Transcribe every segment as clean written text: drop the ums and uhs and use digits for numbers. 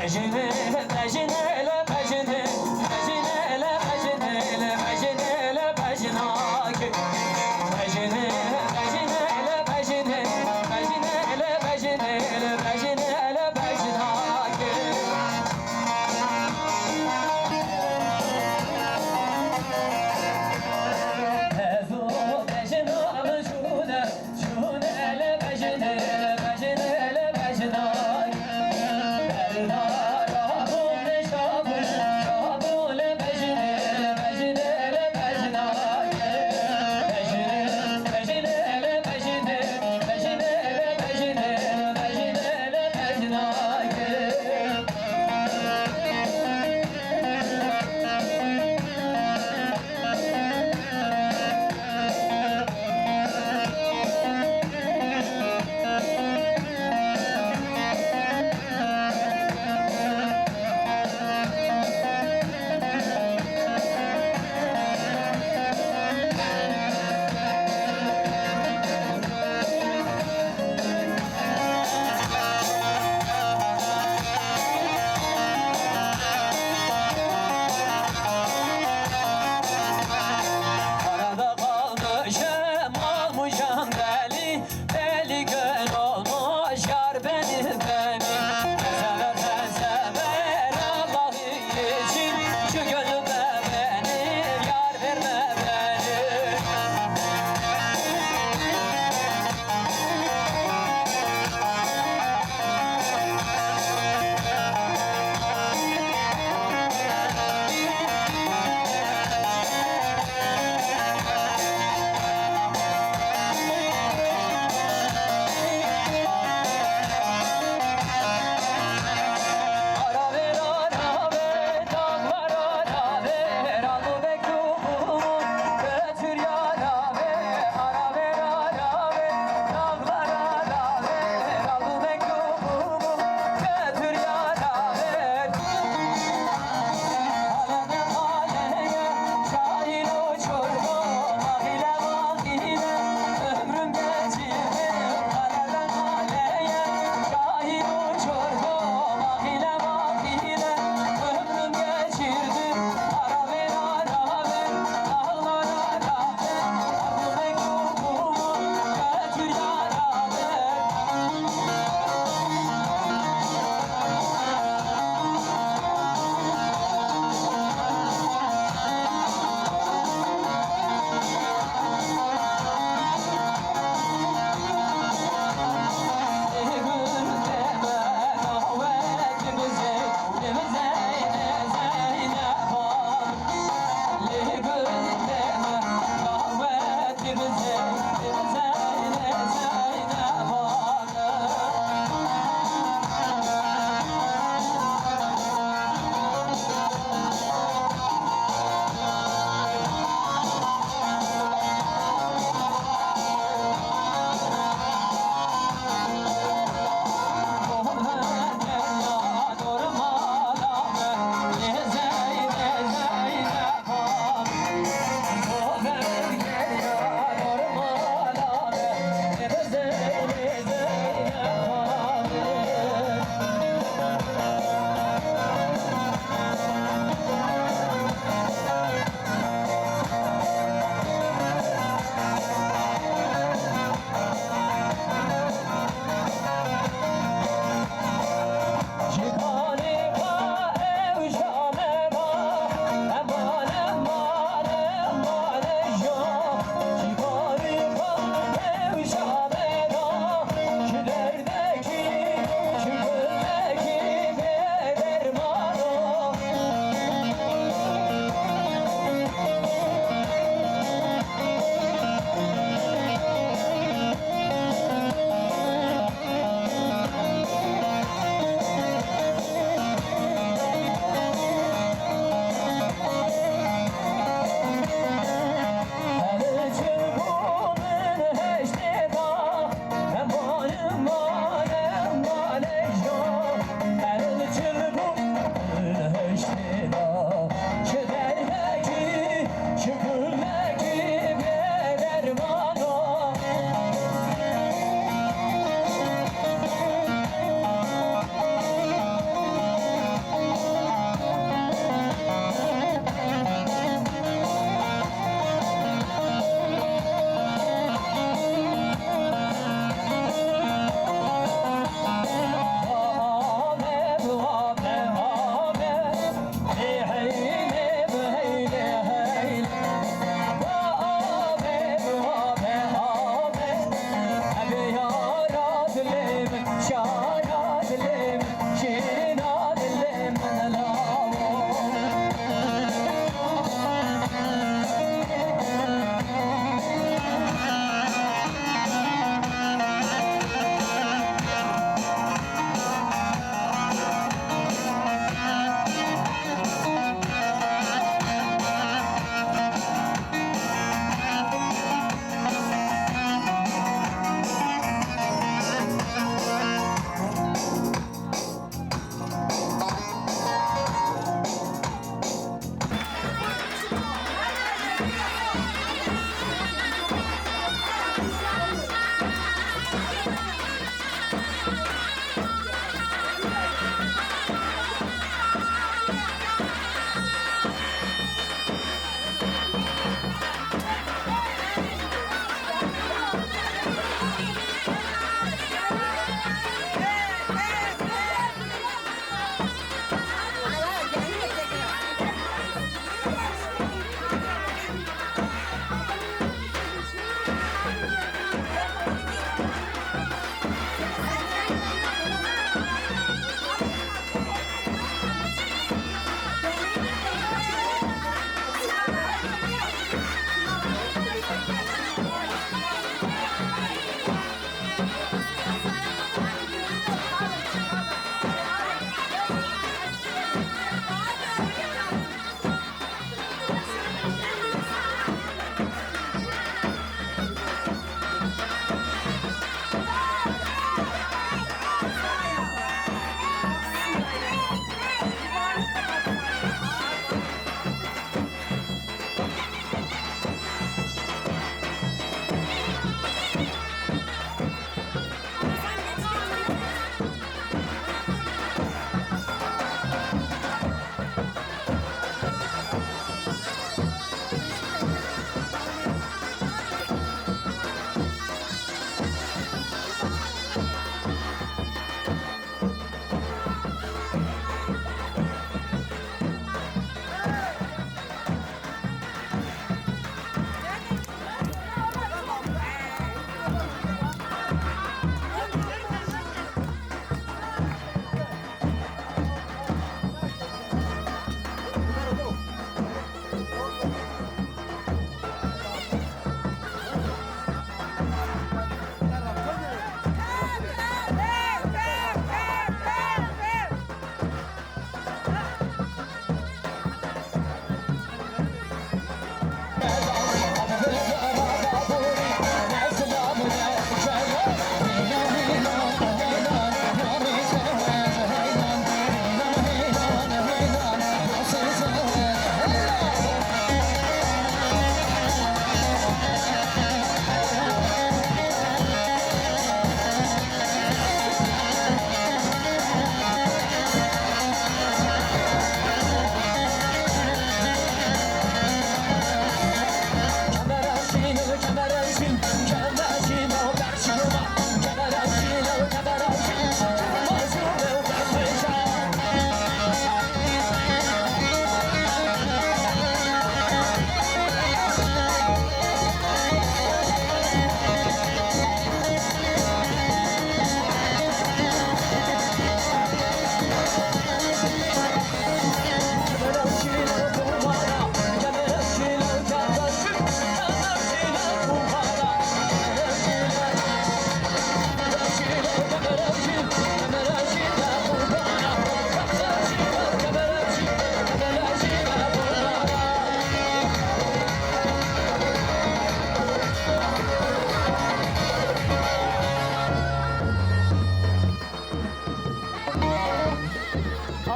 Bejine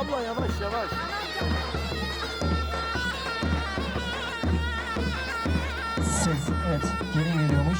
abla yavaş yavaş. Ses, evet, geri geliyormuş.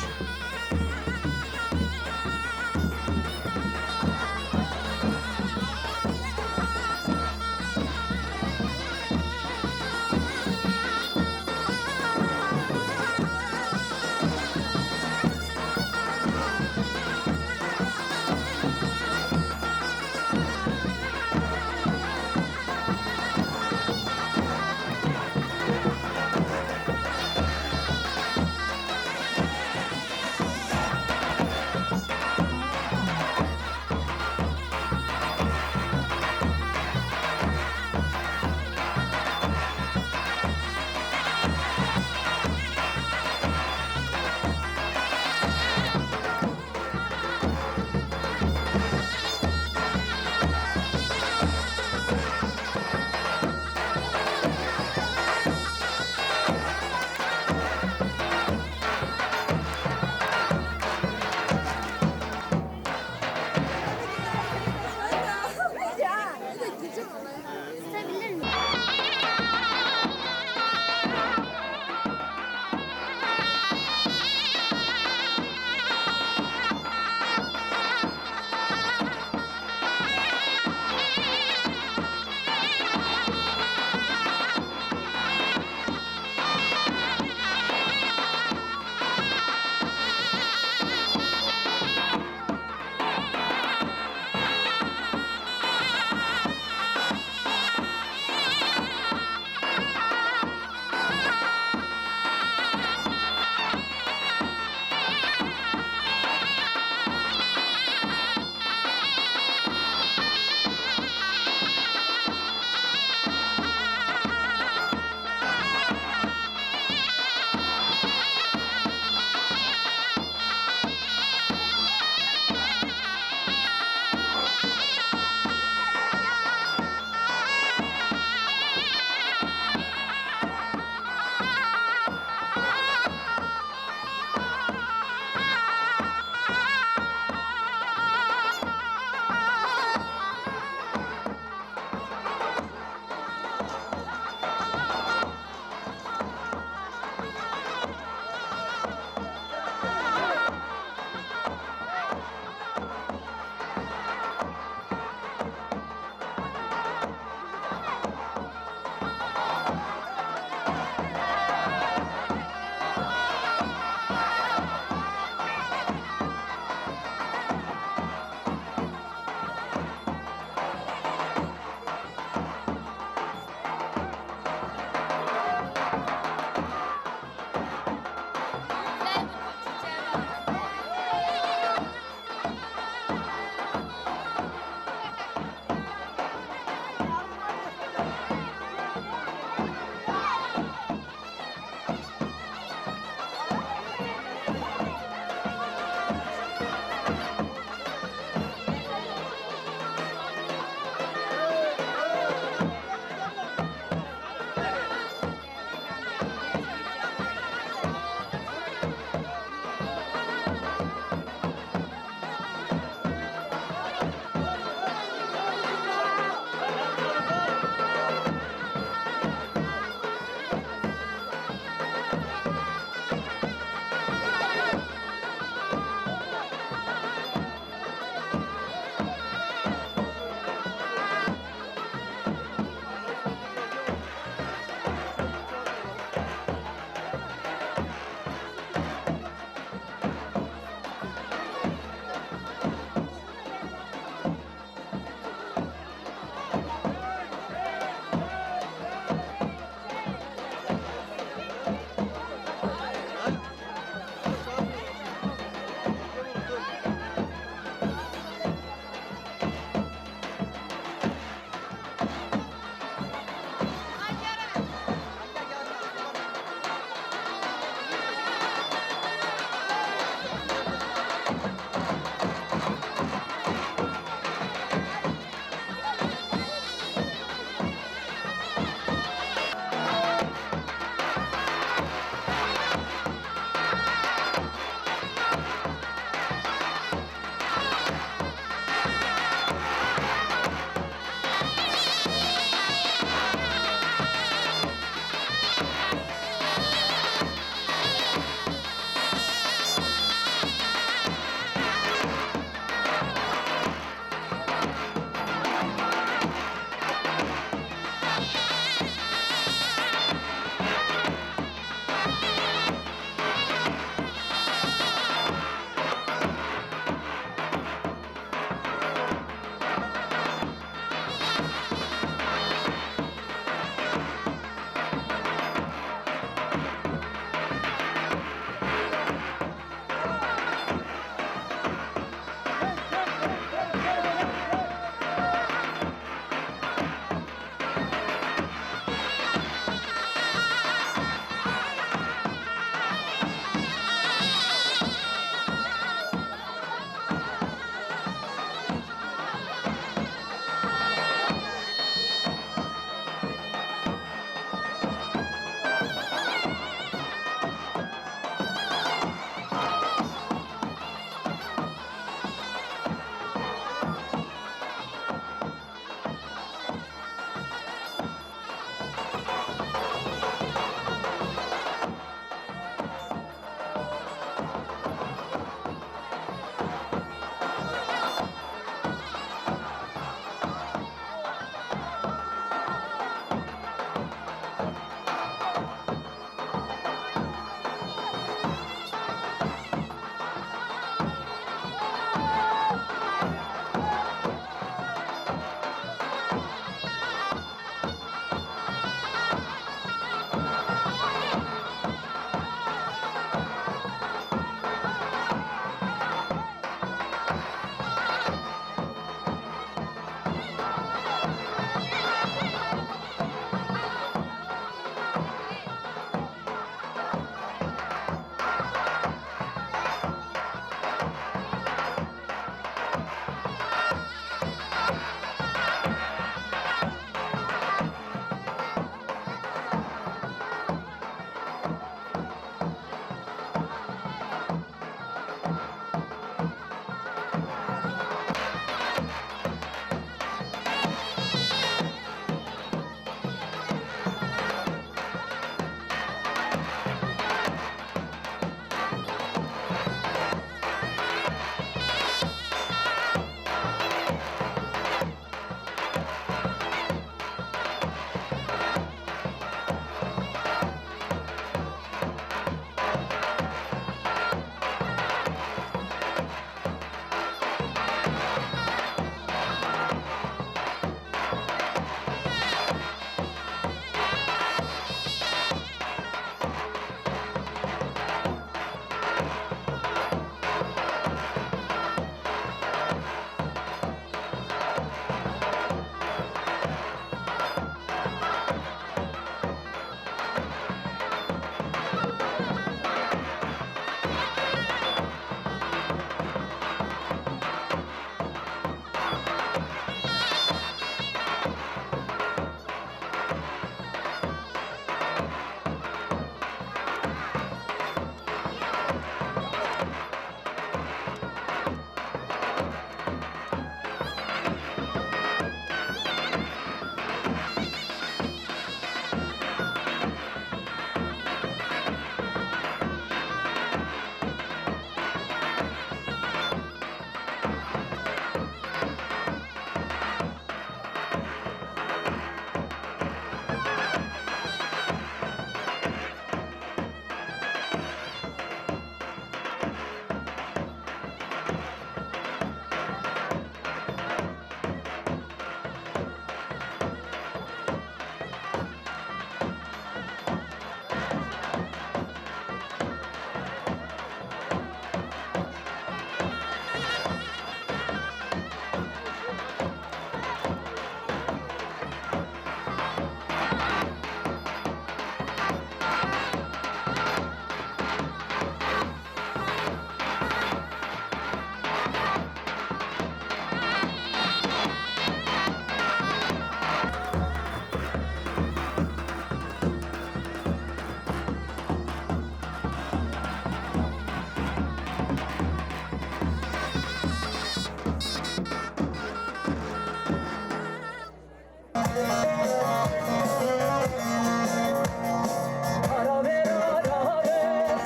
Ara ver,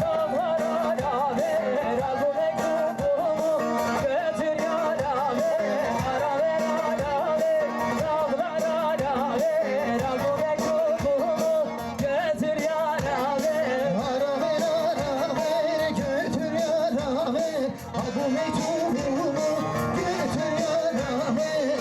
dağlara ara ver, al bu mektubumu götür yara ver. Ara ver, dağlara ara ver, al bu mektubumu götür yara ver. Ara ver götür yara ver, al bu mektubumu götür yara ver.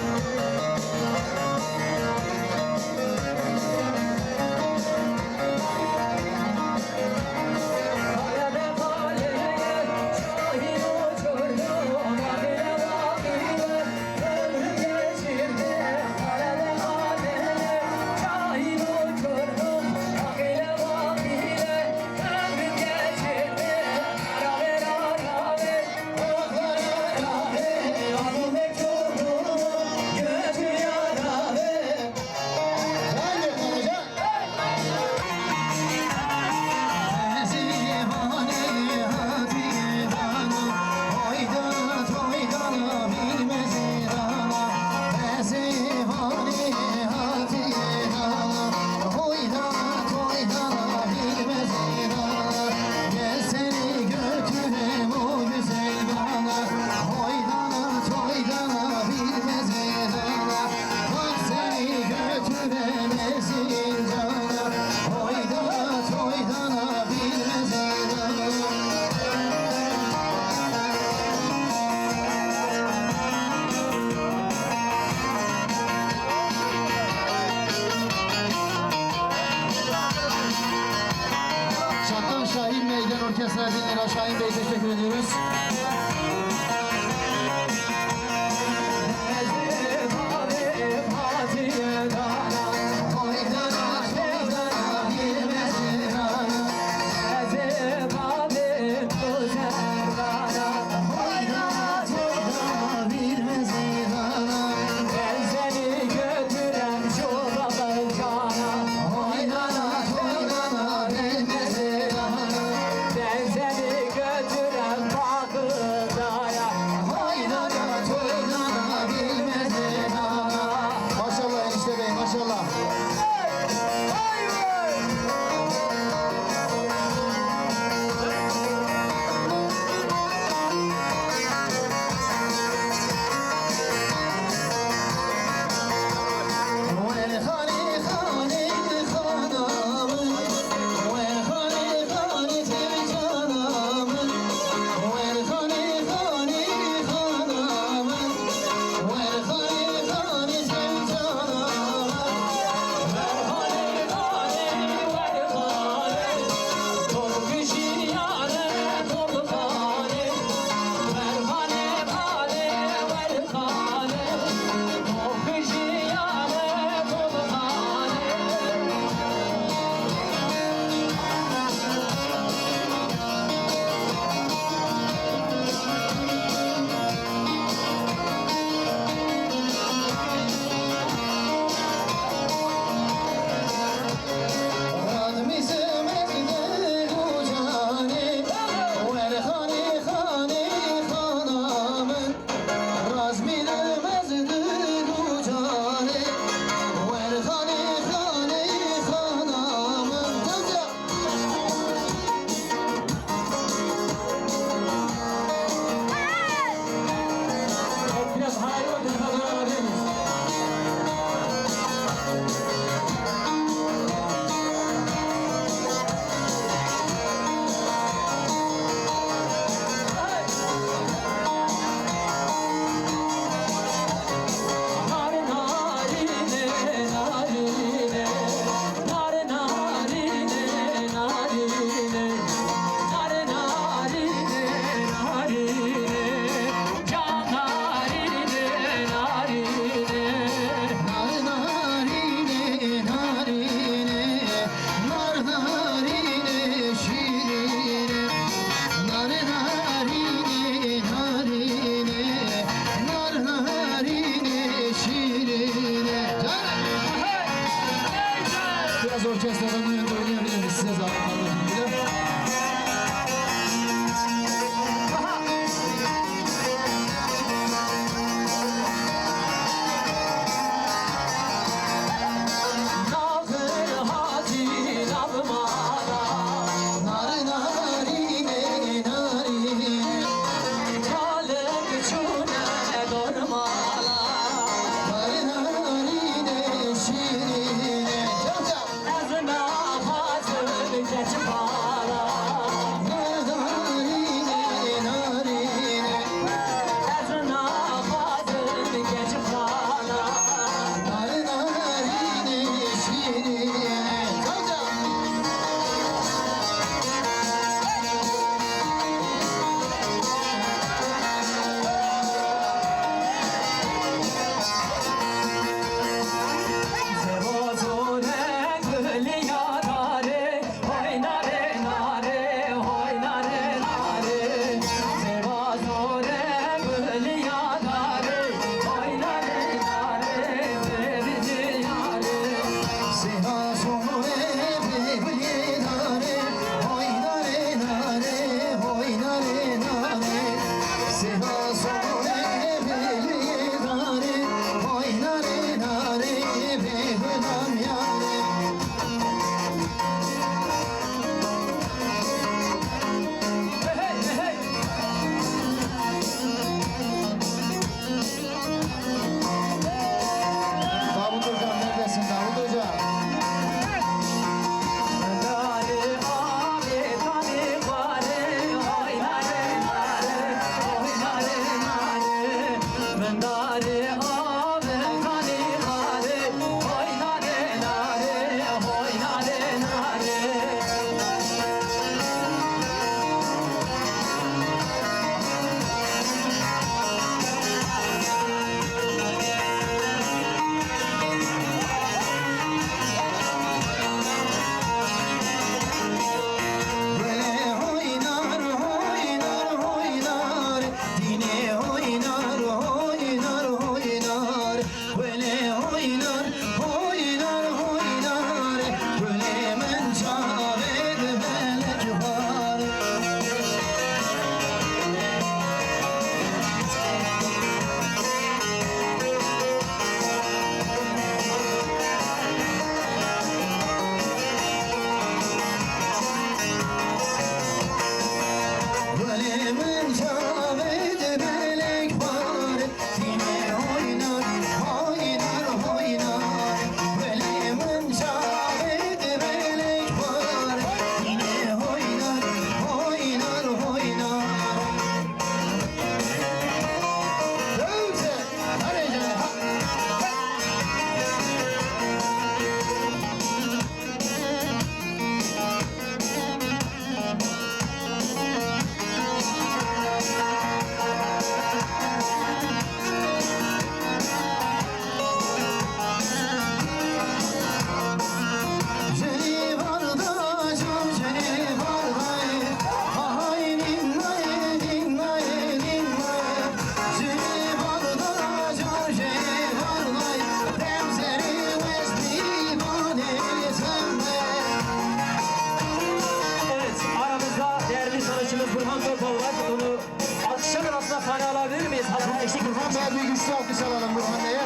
Burhan'a bir güçlü alkış alalım Burhan Bey'e.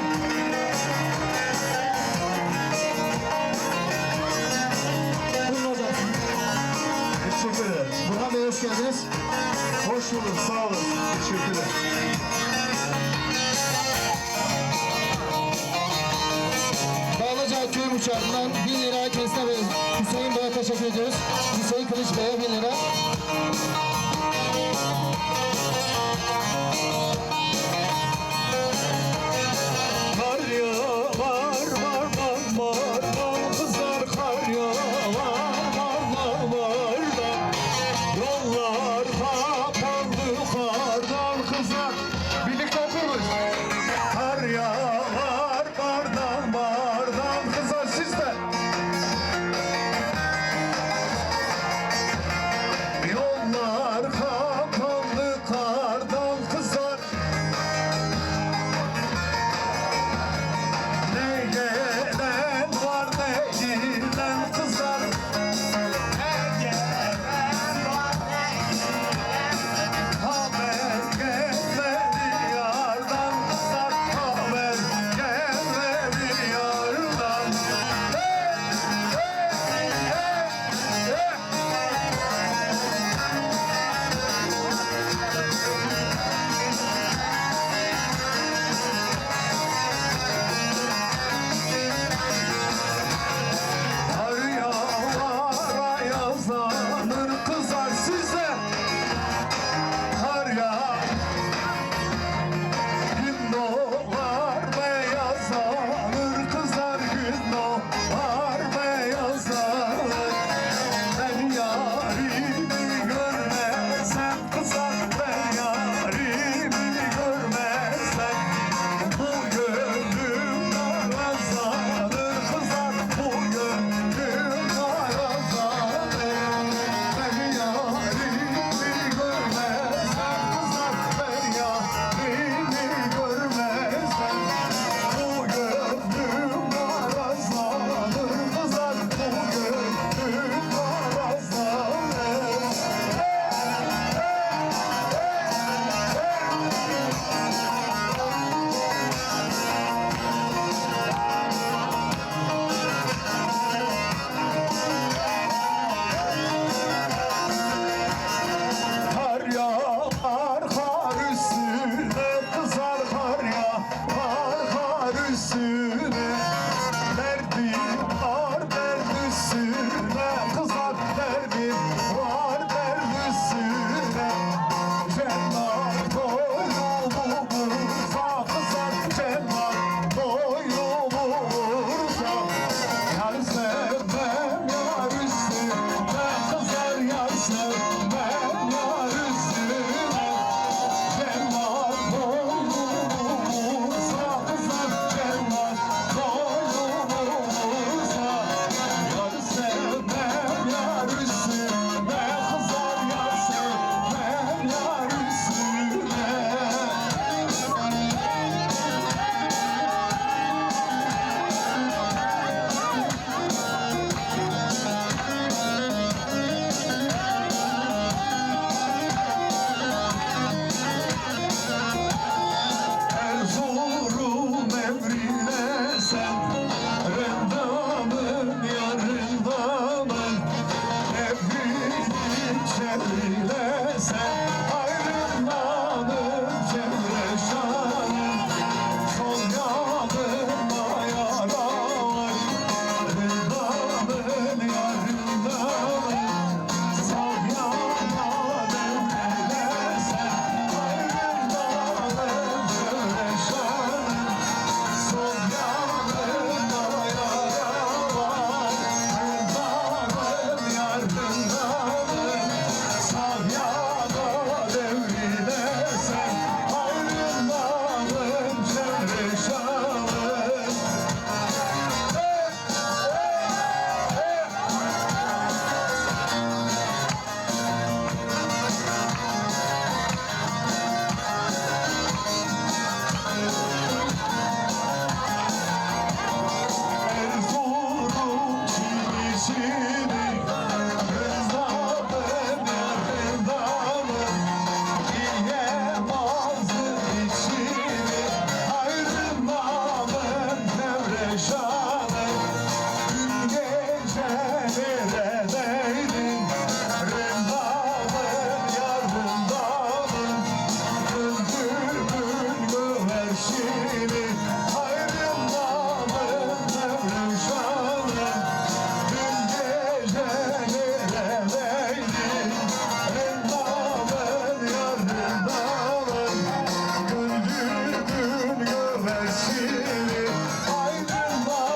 Buyurun hocam. Teşekkür ederim. Burhan Bey hoş geldiniz. Hoş bulduk, sağ olun. Teşekkür ederim. Bağlıca Köy Uçağı'ndan 1000 lira kendisine ve Hüseyin Bey'e teşekkür ediyoruz. Hüseyin Kılıç Bey'e 1000 lira. Kar yağar, var, kızlar kar yağar, var. Yollar kapandı kardan kızlar. Birlikte okuruz. Kar yağar, bardan kızlar siz de. Yollar kapandı kardan kızlar. Ne gelen var ne giden kızlar. Ne gelen var ne giden. Haber gelmedi yardan kızlar. Haber gelmedi yardan. Kar yağar yazlanır kızar size. Kar yağar gün doğar beyazlanır kızar gün doğar beyazlanır. Ben yarimi görmezsem kızar ben yarimi görmezsem bu gönlüm narazlanır kızar bu gönlüm narazlanır. Ben yarimi görmezsem kızar ben yarimi görmezsem bu gönlüm narazlanır kızar bu gönlüm Kar yağar kar üstüne kızar kar yağar kar üstüne. Derdim var derd üstüne kızar derdim var derd üstüne. Cennet doyumu vursa kızar cennet doyumu vursa. Yar sevmem yar üstüne kızar yar sevmem yar üstüne. Cennet doyumu vursa kızar cennet doyumu vursa. nevşanım Dün gece neredeydin Rendanın yarındanın Öldürdün güvercini Hayrındanın nevşanım Dün gece neredeydin Rendanın yarındanın Güldürdün güvercini Aydınlanın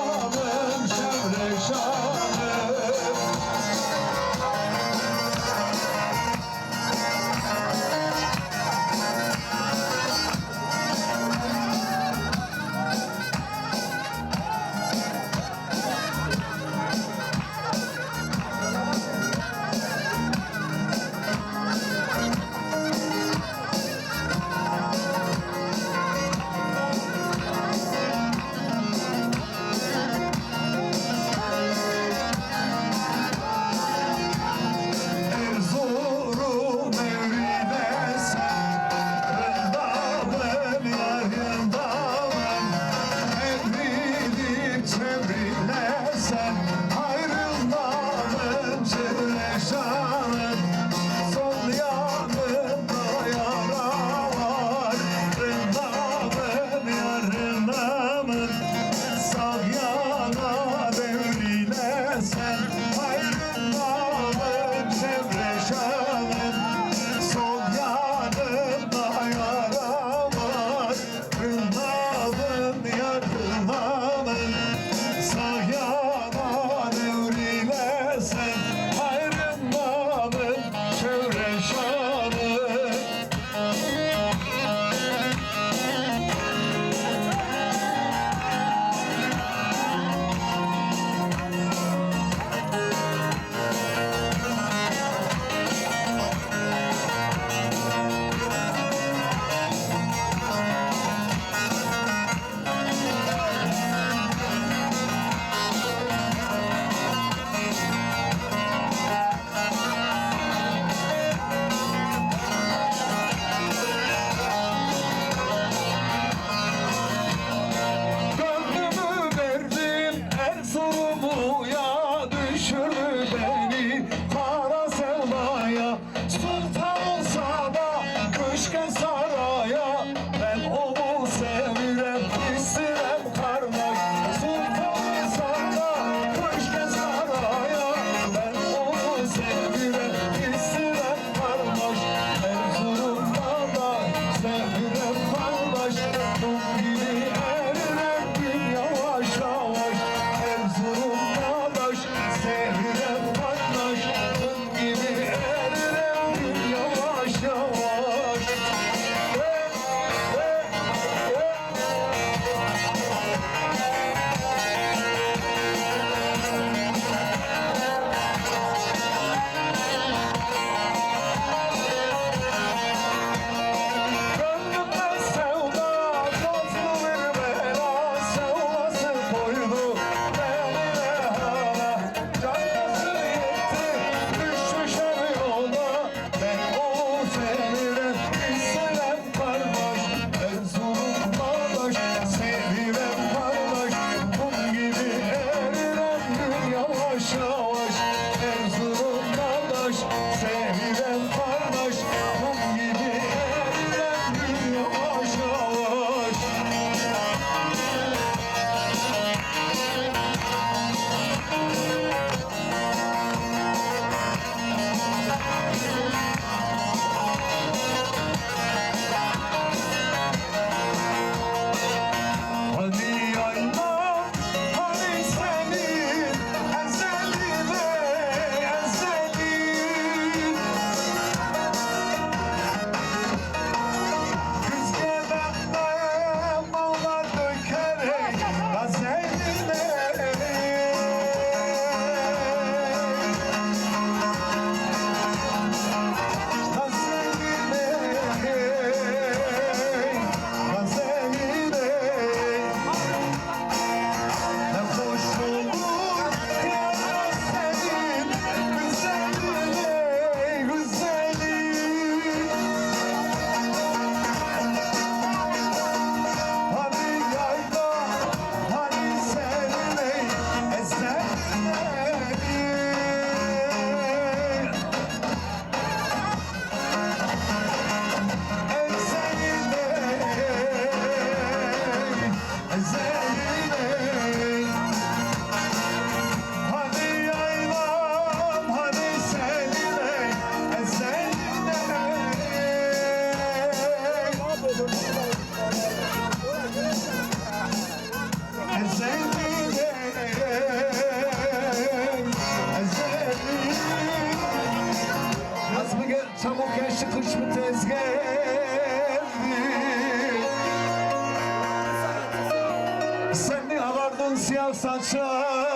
ağardın siyah saçları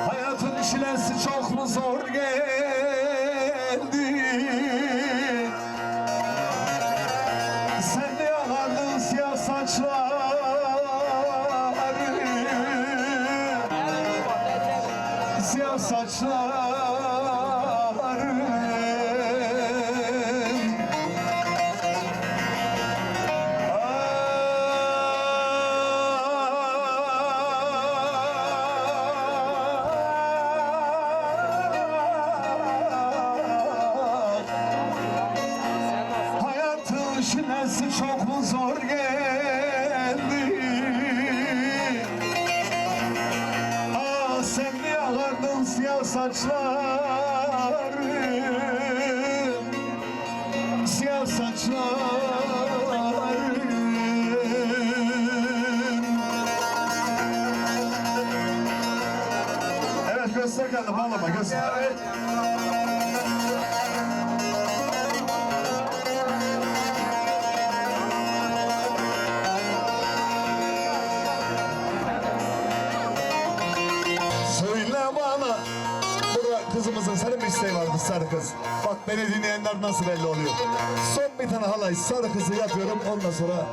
Hayatın çilesi çok mu zor geldi Sen de ağardın siyah saçları Siyah saçların Hayatın şinesi çok mu zor geldi Sen mi ağardın siyah saçlarım Siyah saçlarım Evet göster kendini bağlama göster evet. Söyle bana Kızımızın senin bir isteği vardı sarı kız. Bak beni dinleyenler nasıl belli oluyor. Son bir tane halay sarı kızı yapıyorum ondan sonra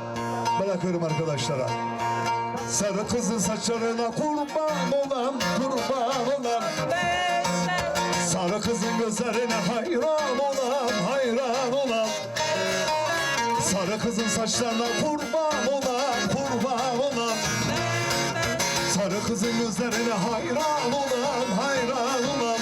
bırakıyorum arkadaşlara. Sarı kızın saçlarına kurban olam, kurban olam. Sarı kızın gözlerine hayran olam, hayran olam. Sarı kızın saçlarına kurban olam, kurban olam. Sarı kızın gözlerine hayran olam, hayran olam.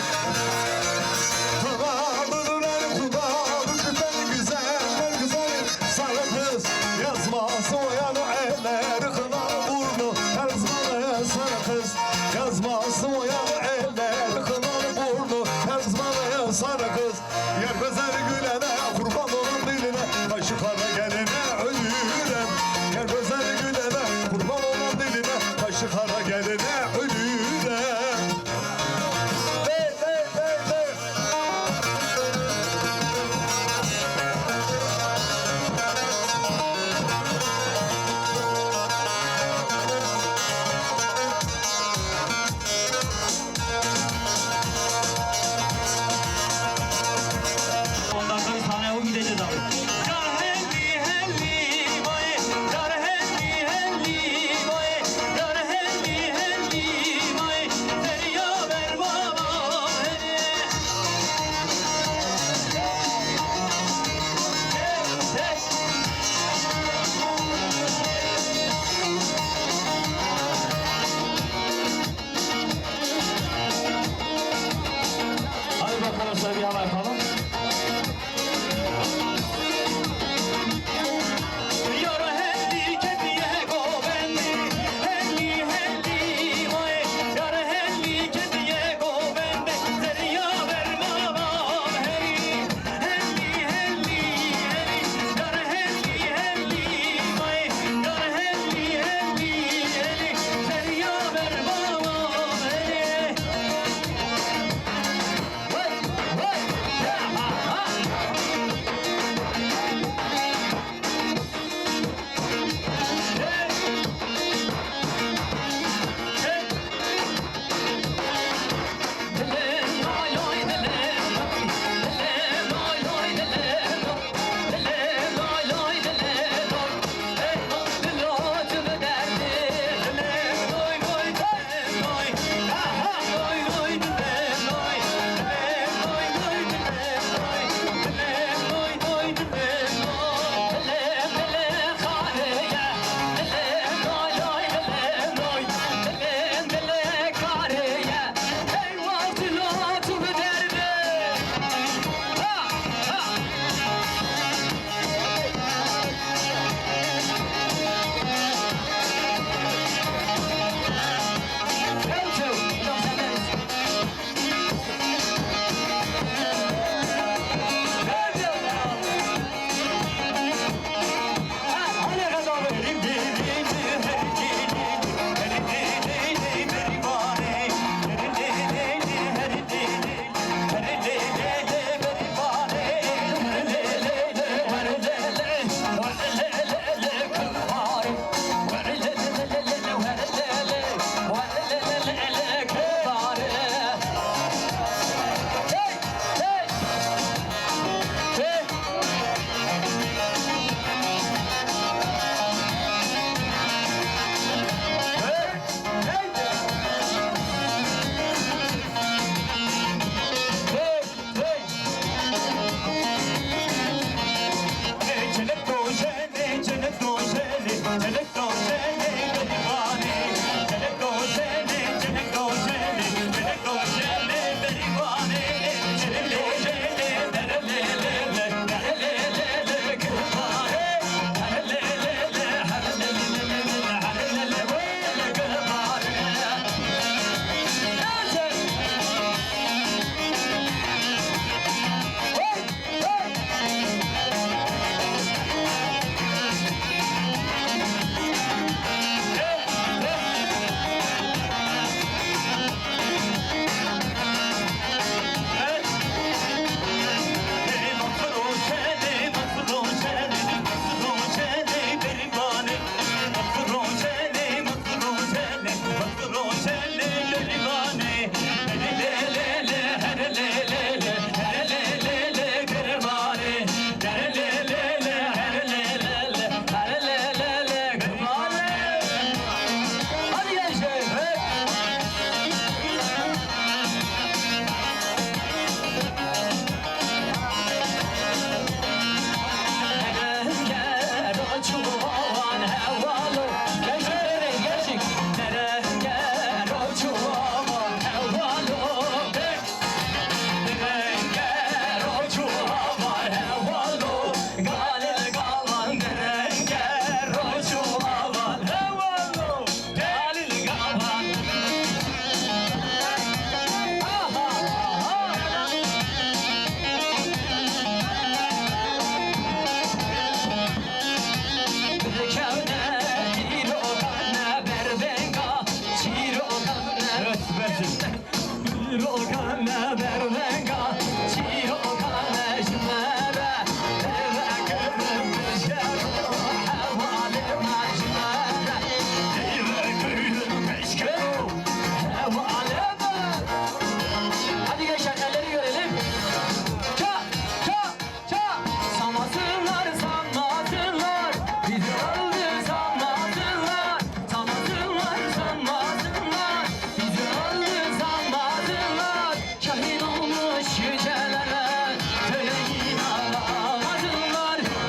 Kanalıdır el kulağını küpen güzel, güzel. Sarı kız yazması oyanı eller kınar burnu. Her zaman sarı kız yazması oyanı eller kınar burnu. Her zaman sarı kız yer bezer gülene kurban olur diline. Başı kara gelene ölürem. Yer bezer gülene kurban olur diline. Başı kara gelene ölürem.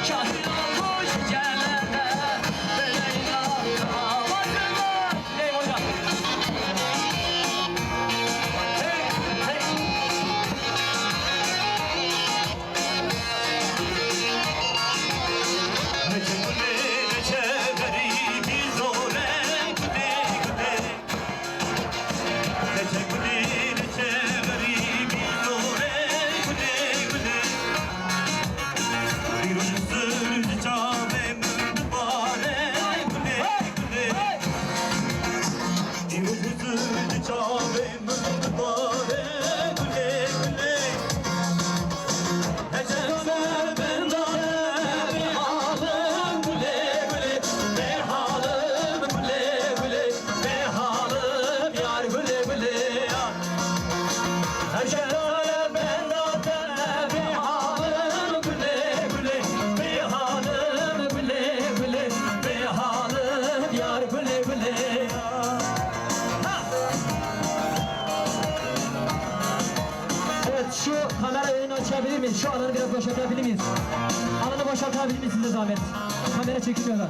Şahin olmuş cennete Böyle inanamazlar Neyim hocam? Hey, hey Neçe güle neçe garibiz oley güle güle Neçe güle neçe garibiz oley güle güle Bir ucuzur çave mübarek güle güle Bir ucuzur çave mübarek güle güle Ecel ben bir halim güle güle Bir halim güle güle Bir halim yar güle güle yar Ecel ben bir halim güle güle Bir halim güle güle Bir halim yar güle güle yar Evet şu kamera önünü açabilir miyiz? Şu alanı biraz boşaltabilir miyiz? Alanı boşaltabilir miyiz size zahmet? Kamera çekmiyorlar.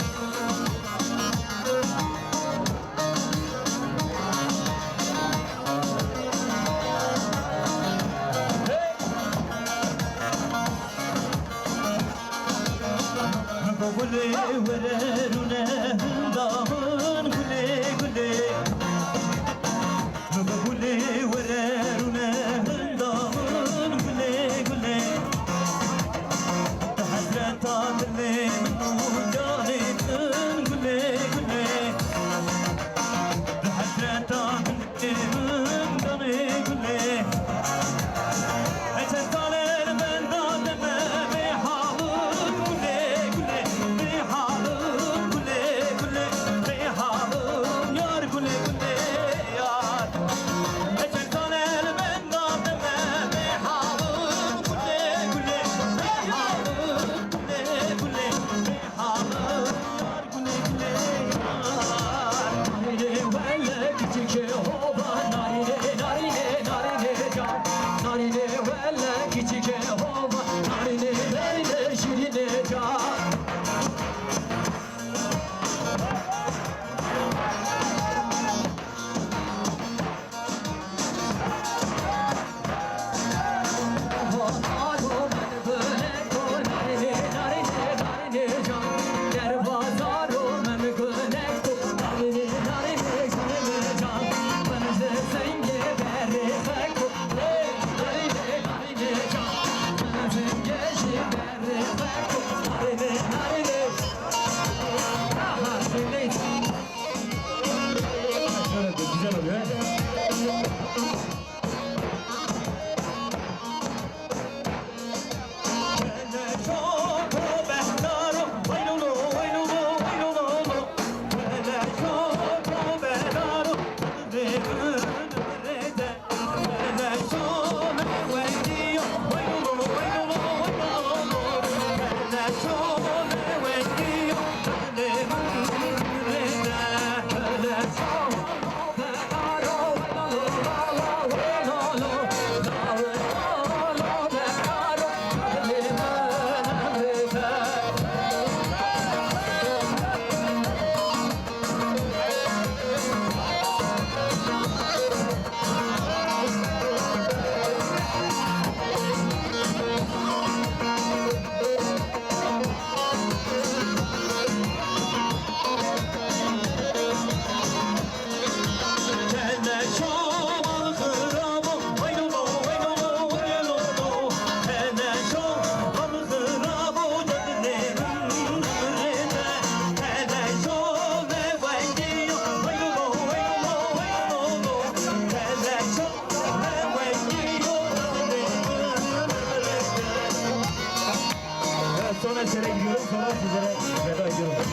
Güle vererune hındamın güle güle Güle vererune hındamın güle güle Hasret adlim canımın güle güle Hasret adlim canı güle Eçer kaler ben dademe bir halım güle güle Bir halım güle güle Bir halım yar güle güle yar Eçer kaler ben dademe bir halım güle güle Bir halım güle güle Bir halım yar güle güle yar Narine velle küçük hoba narine narine narine can Narine velle küçük hoba narine narine şirine can Güzel oluyor. Sonra içeri gidiyorum, sonra sizlere veda ediyorum.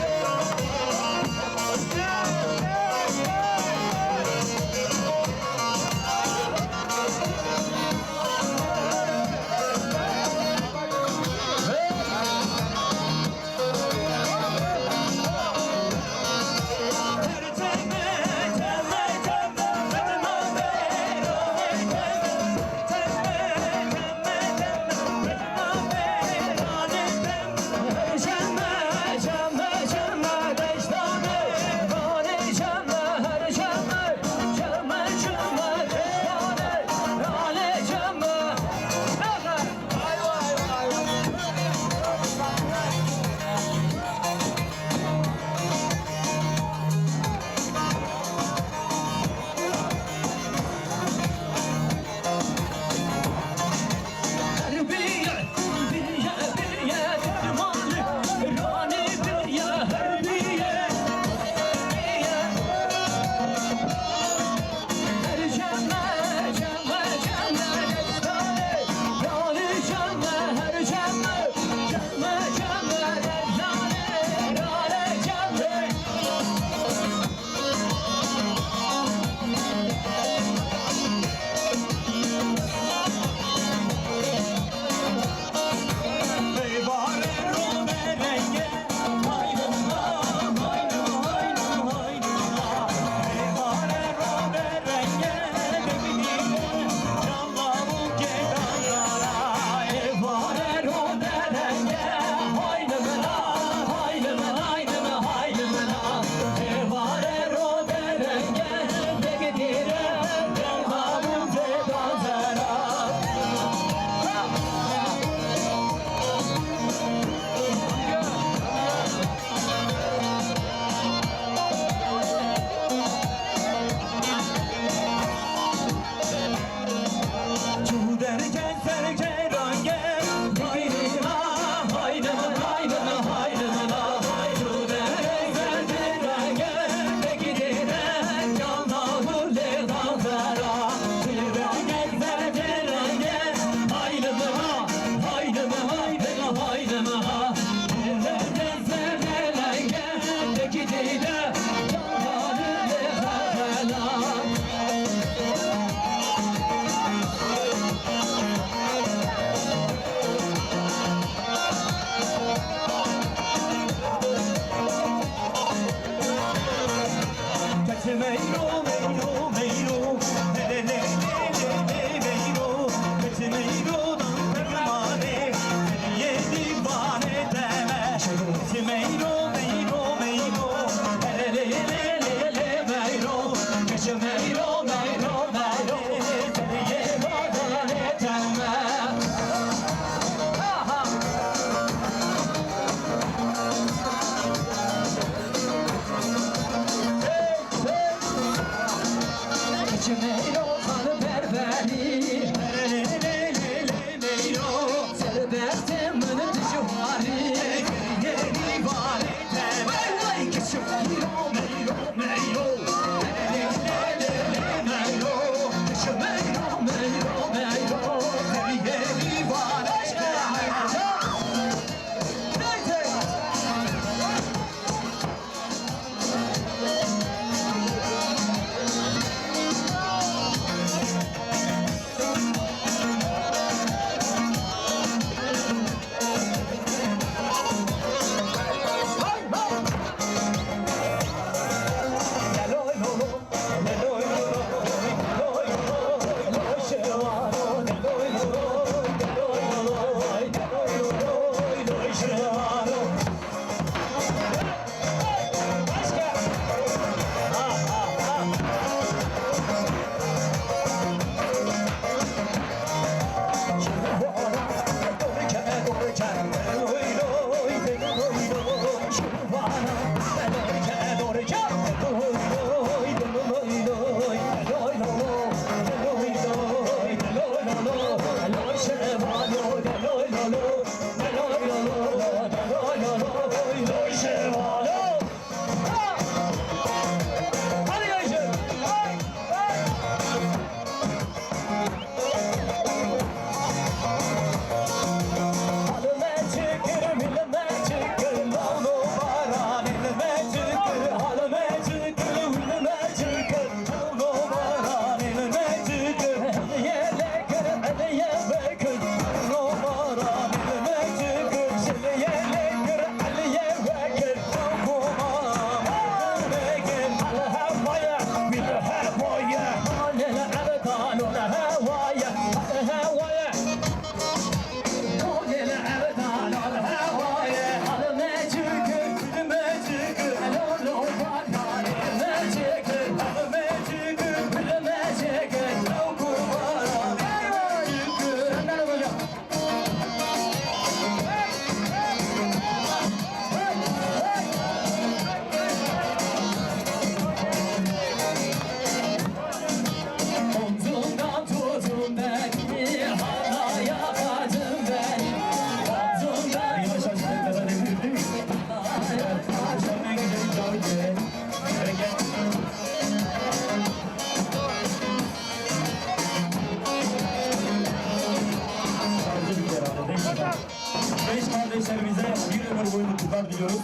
ediyoruz.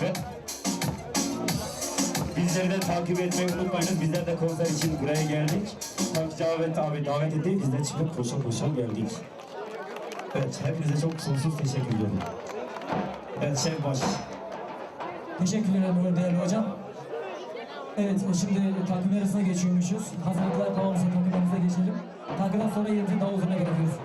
Ve bizleri de takip etmeyi unutmayınız. Bizler de konser için buraya geldik. Takçı abi davet etti. Biz de çıkıp koşa koşa geldik. Evet, hepinize çok sonsuz teşekkür ediyorum. Evet, Şef Baş. Teşekkür ederim değerli hocam. Evet, şimdi takvim arasına geçiyormuşuz. Hazırlıklar tamamsa takvimimize geçelim. Takvimden sonra yerini daha uzuna bırakıyoruz.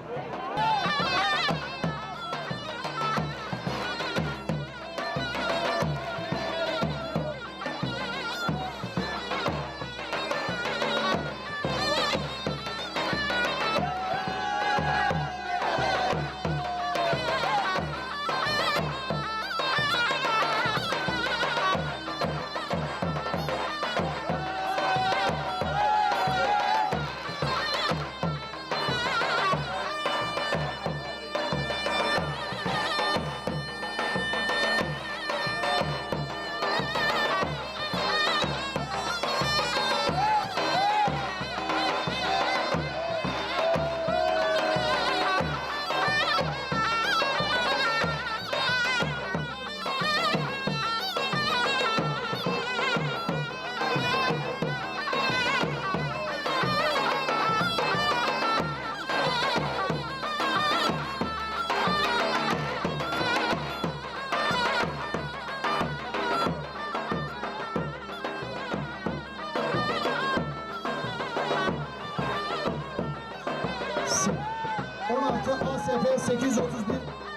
ASF 831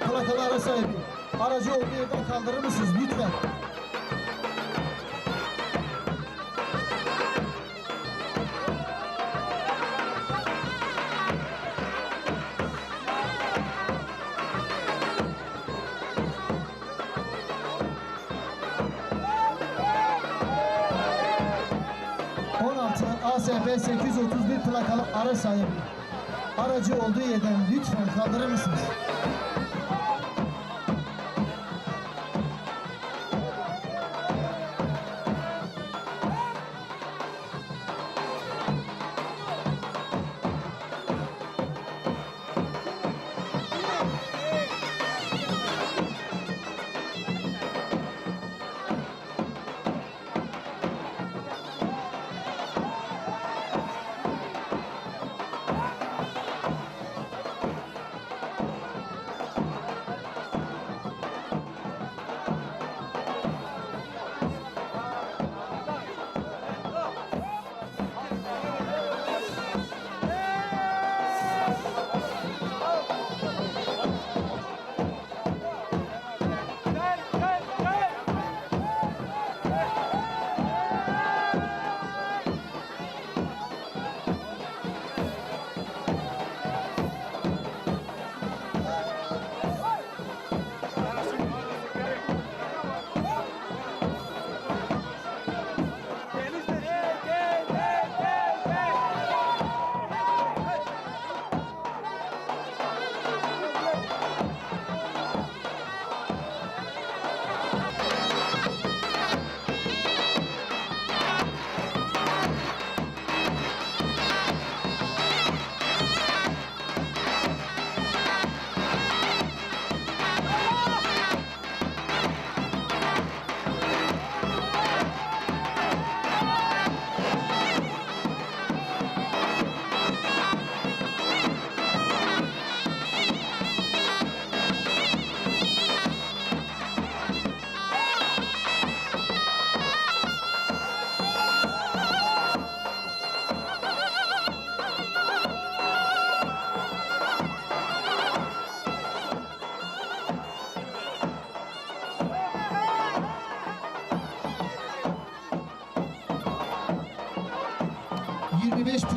plakalı araç sahibi. Aracı olduğu yerden kaldırır mısınız lütfen? ASF 831 plakalı araç sahibi. Aracı olduğu yerden lütfen kaldırır mısınız?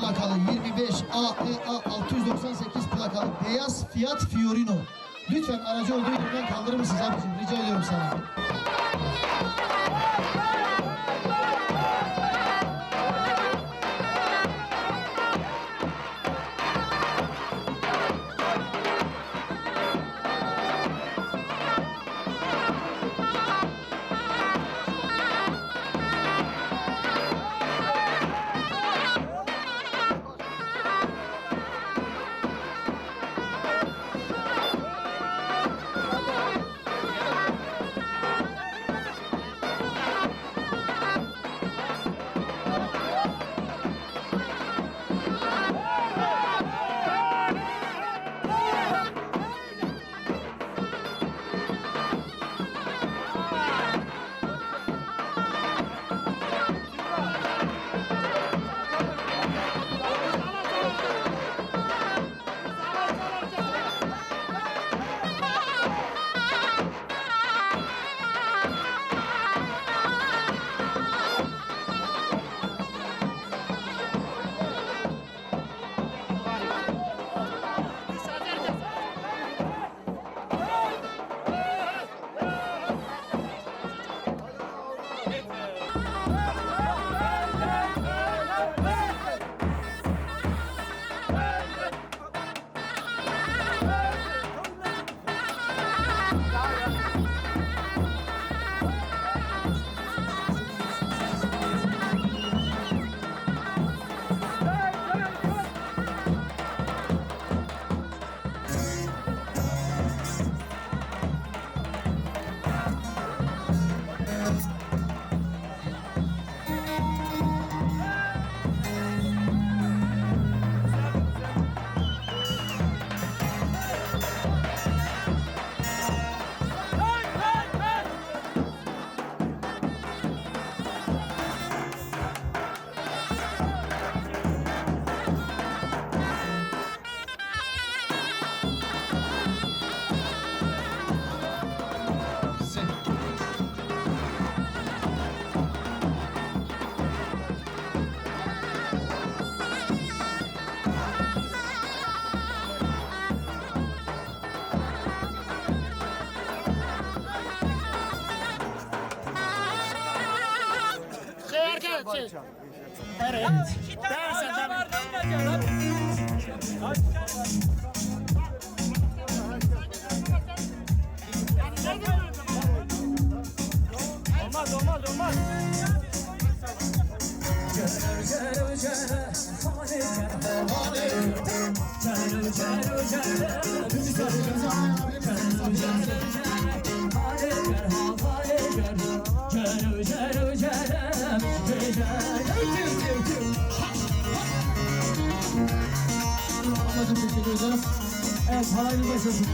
Plakalı 25 AEA 698 plakalı beyaz Fiat Fiorino. Lütfen aracı olduğu yerden kaldırır mısınız abicim? Rica ediyorum sana. Ablacığım teşekkür ederiz. Evet, halayını başlasın.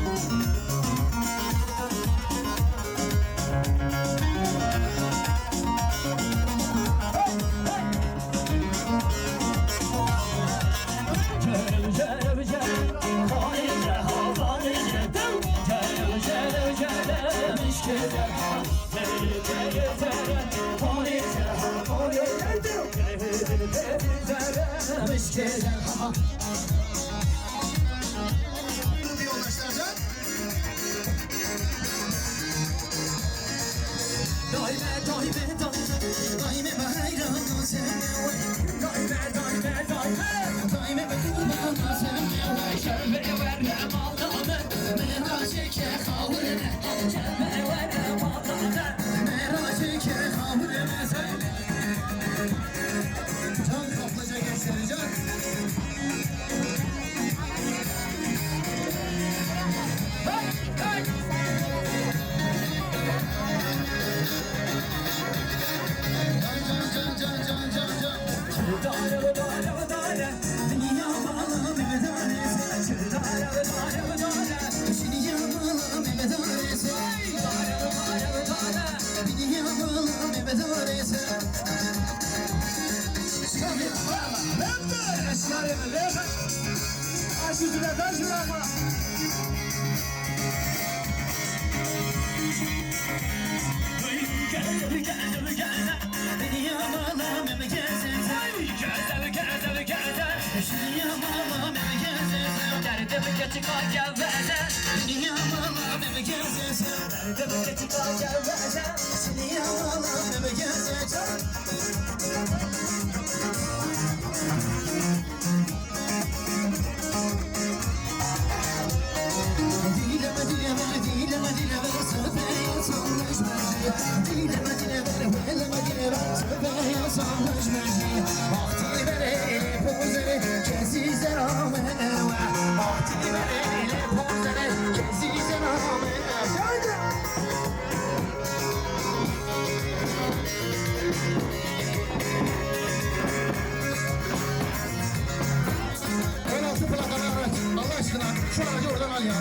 Penaltı plakalı araç. Allah aşkına şu aracı oradan al ya.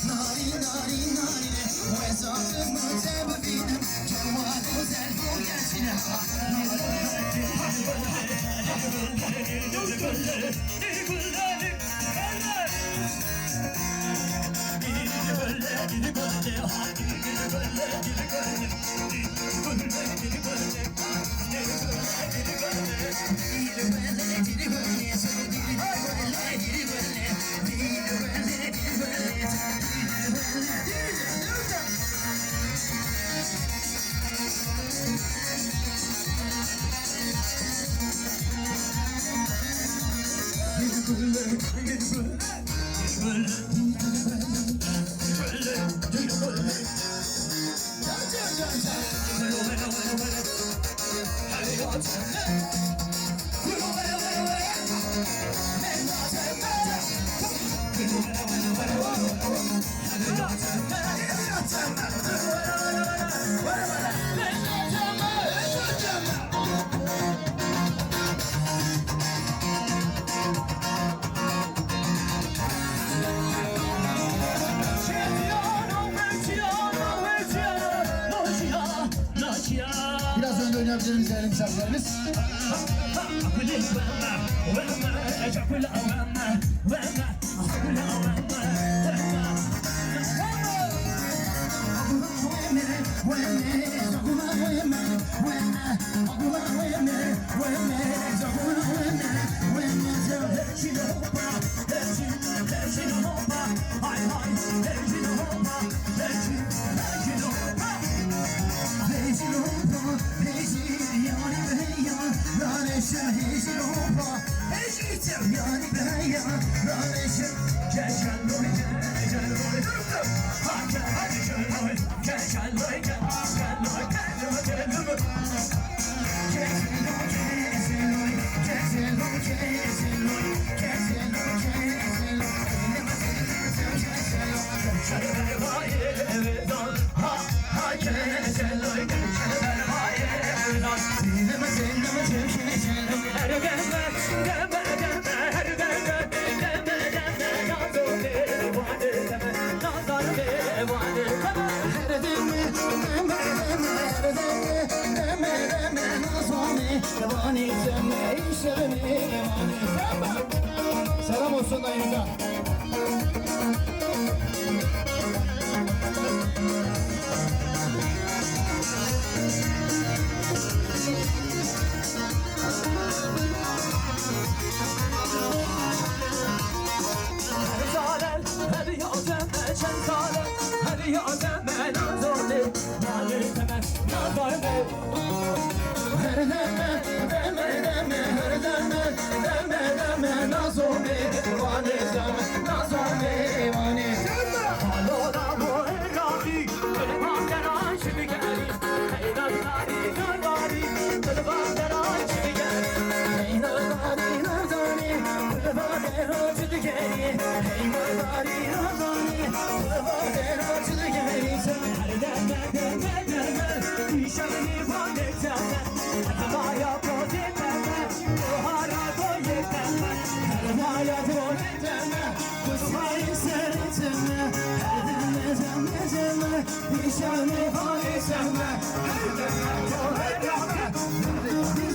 Narin narin narin, o esasım Biraz önde oynayabilir miyiz değerli misafirlerimiz? Selam olsun dayınıza.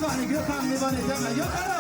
Divani Gökhan Divani deme Gökhan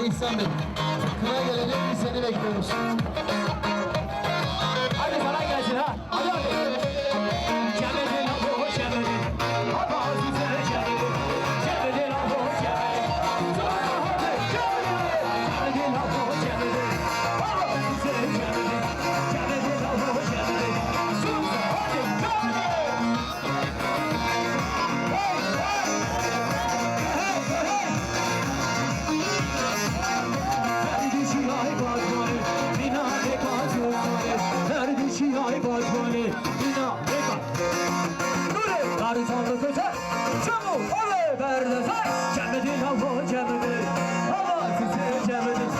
İhsan Bey. Kına gelelim, biz seni bekliyoruz. Hadi sana gelsin ha. Hadi hadi. Cemedin abo cemedin. Hava size cemedin. Cemedin abo cemedin. Sonra hadi cemedin. Cemedin abo cemedin. Hava size cemedin. Cemedin abo cemedin. Sonra hadi cemedin. Hey hey. Neredişi ay batmanı, bina ne kaçırsanı. Neredişi ay batmanı, bina ne kaçırsanı. Karı tanrı köter, çabuk olay berde say. Cemedin hava cemedin, hava size cemedin.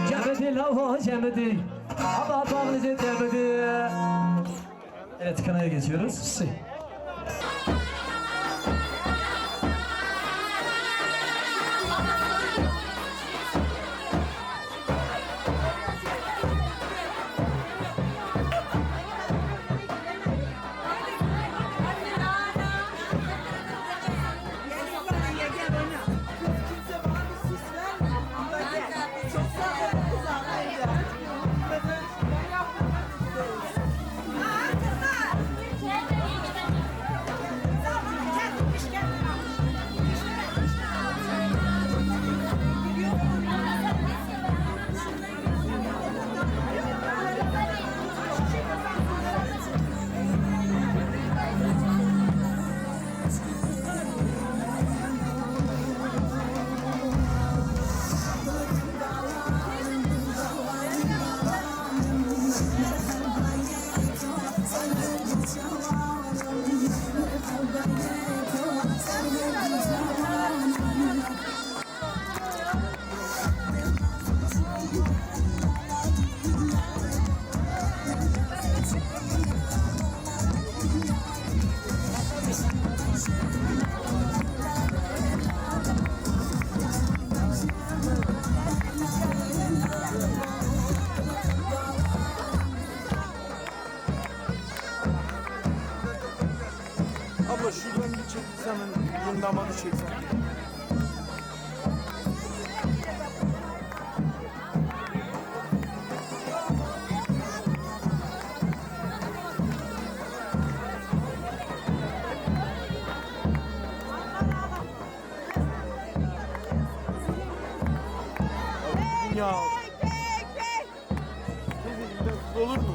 Cemedin hava cemedin, hava bağlıca cemedin. Evet, kanaya geçiyoruz. Pakistan'ın yeni damadı çeksen. Ya. Olur mu?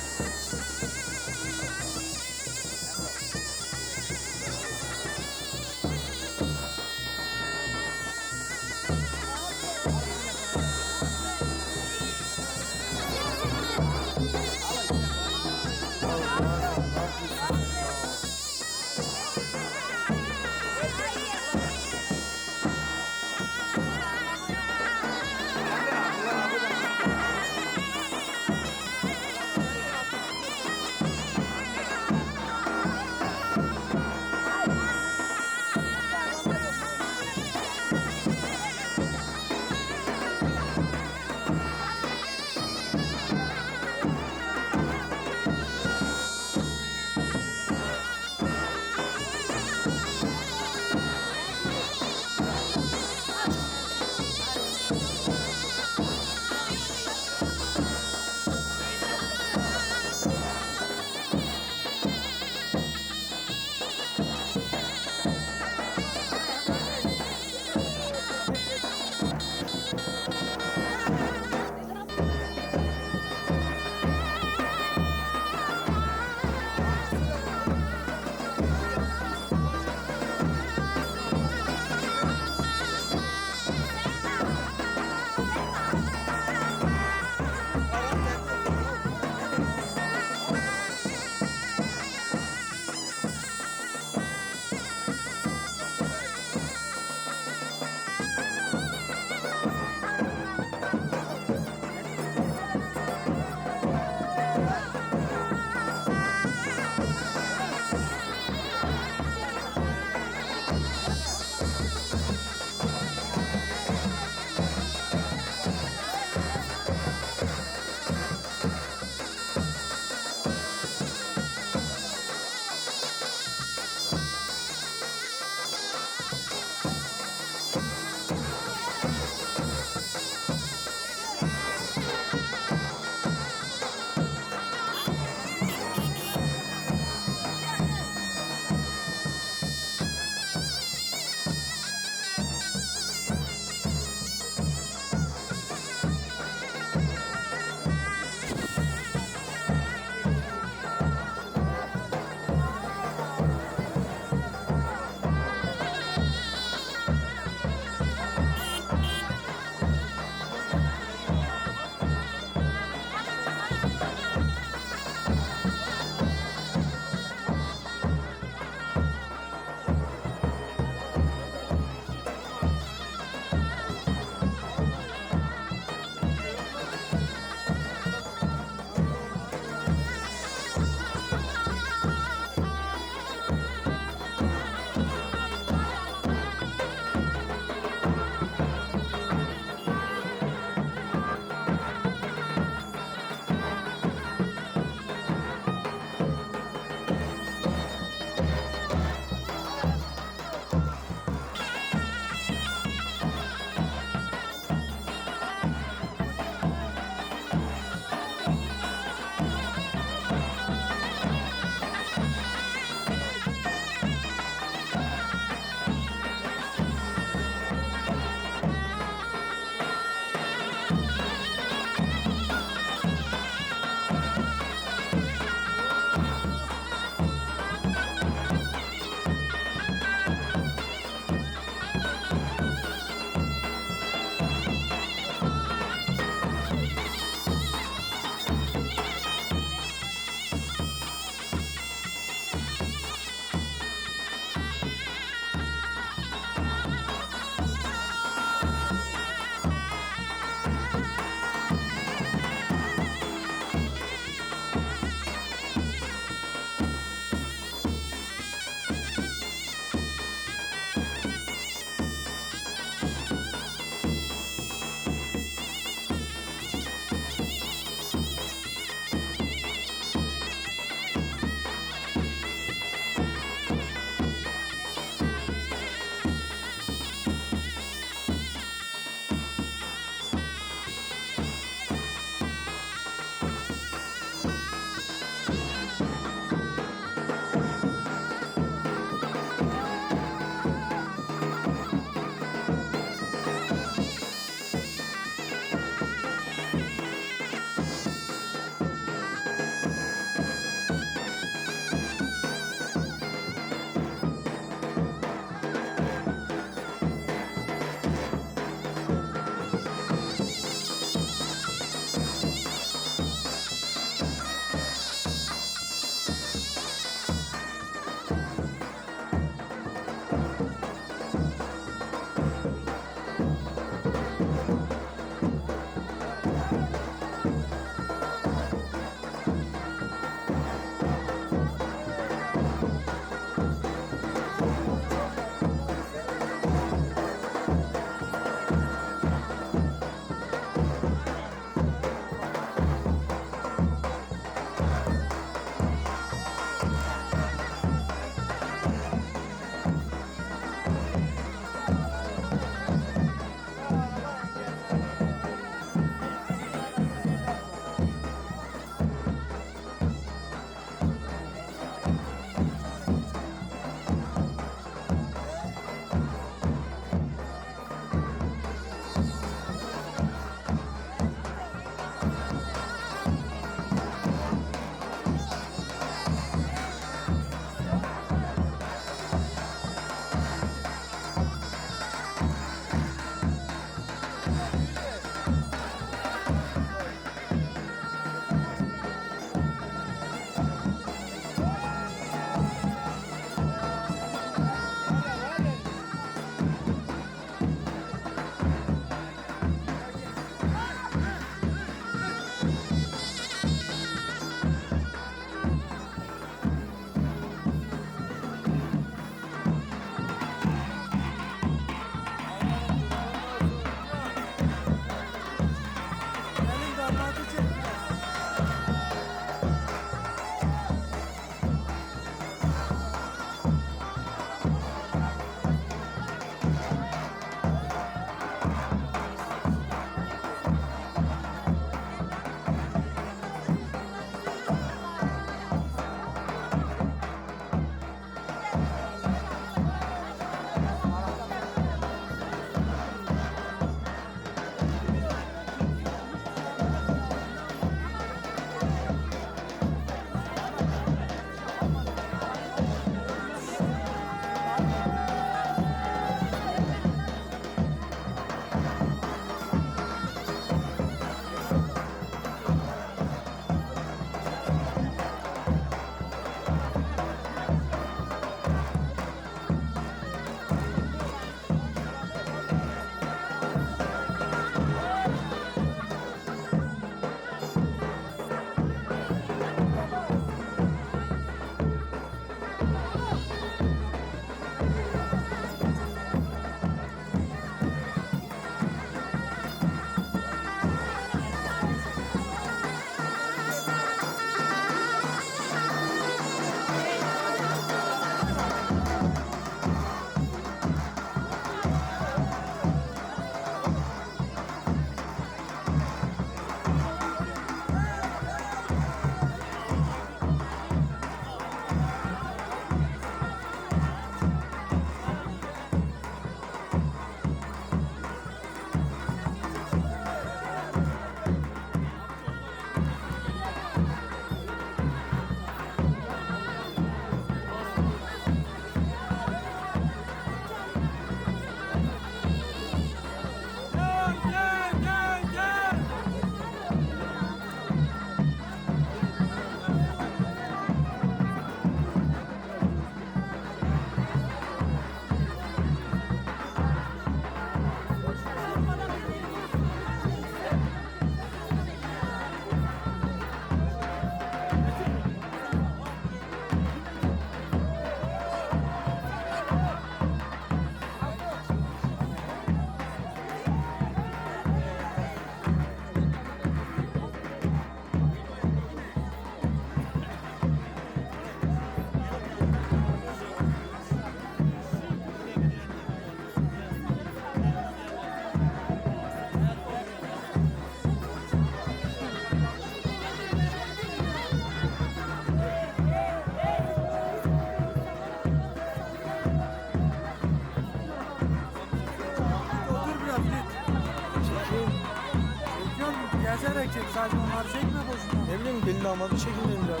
çek. Sadece onları çekme boşuna. Ne bileyim gelin damadı çekildi biraz.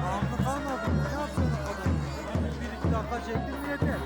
Ağamda kalmadı. Ne yapıyorsun o kadar? Bir iki dakika çektin mi yeter.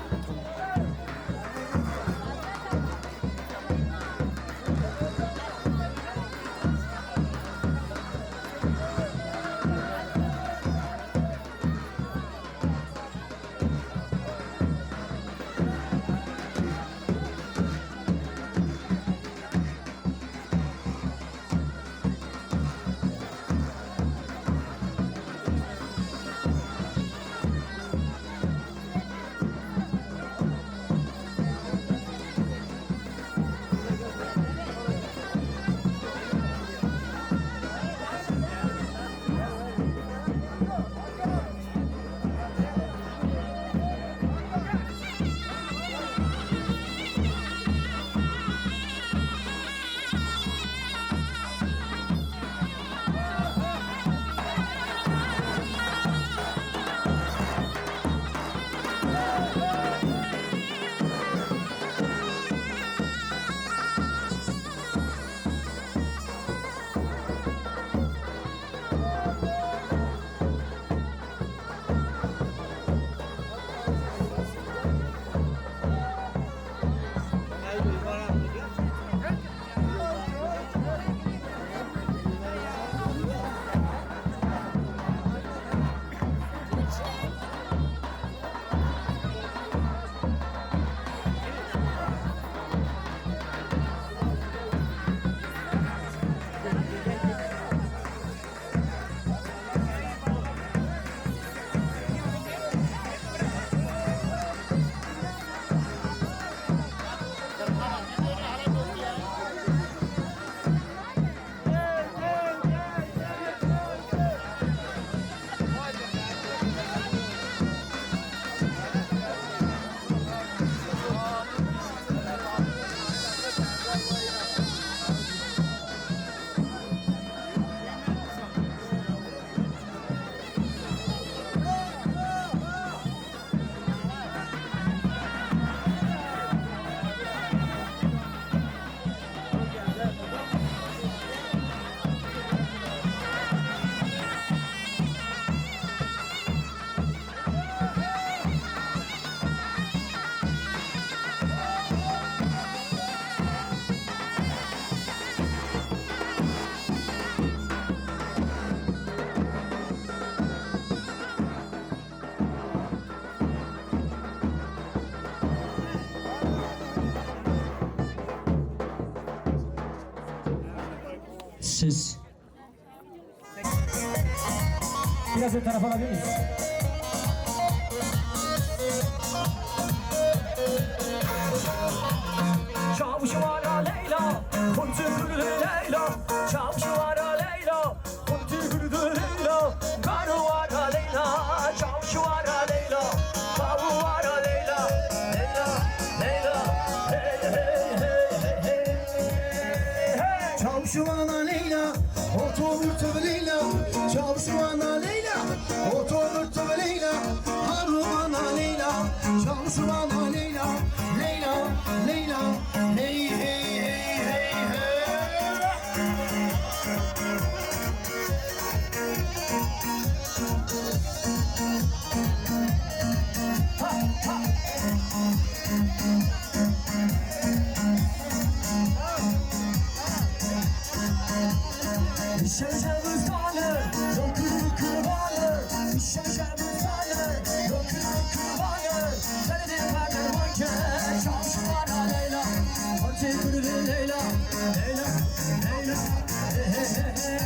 Siz. Biraz o tarafa alabilir miyiz? Çavşuvara Leyla, kuntu gülü Leyla. Çavşuvara Leyla, kuntu gülü Leyla. Karuvara Leyla, çavşuvara Leyla. Karuvara Leyla, Leyla, Leyla. Hey hey hey hey hey. Çavşuvana Leyla, otobüs Leyla. Çavşuvana Leyla, otobüs Leyla. Haruvana Leyla, Çavşuvana Leyla. Leyla, Leyla, hey hey hey hey hey. Şaşa buzdalı, dokuru kırbalı. Şaşa buzdalı, dokuru kırbalı. Senedir vardır manken, çavşuvara Leyla. Hadi gülü Leyla, Leyla, Leyla. Hey hey hey hey.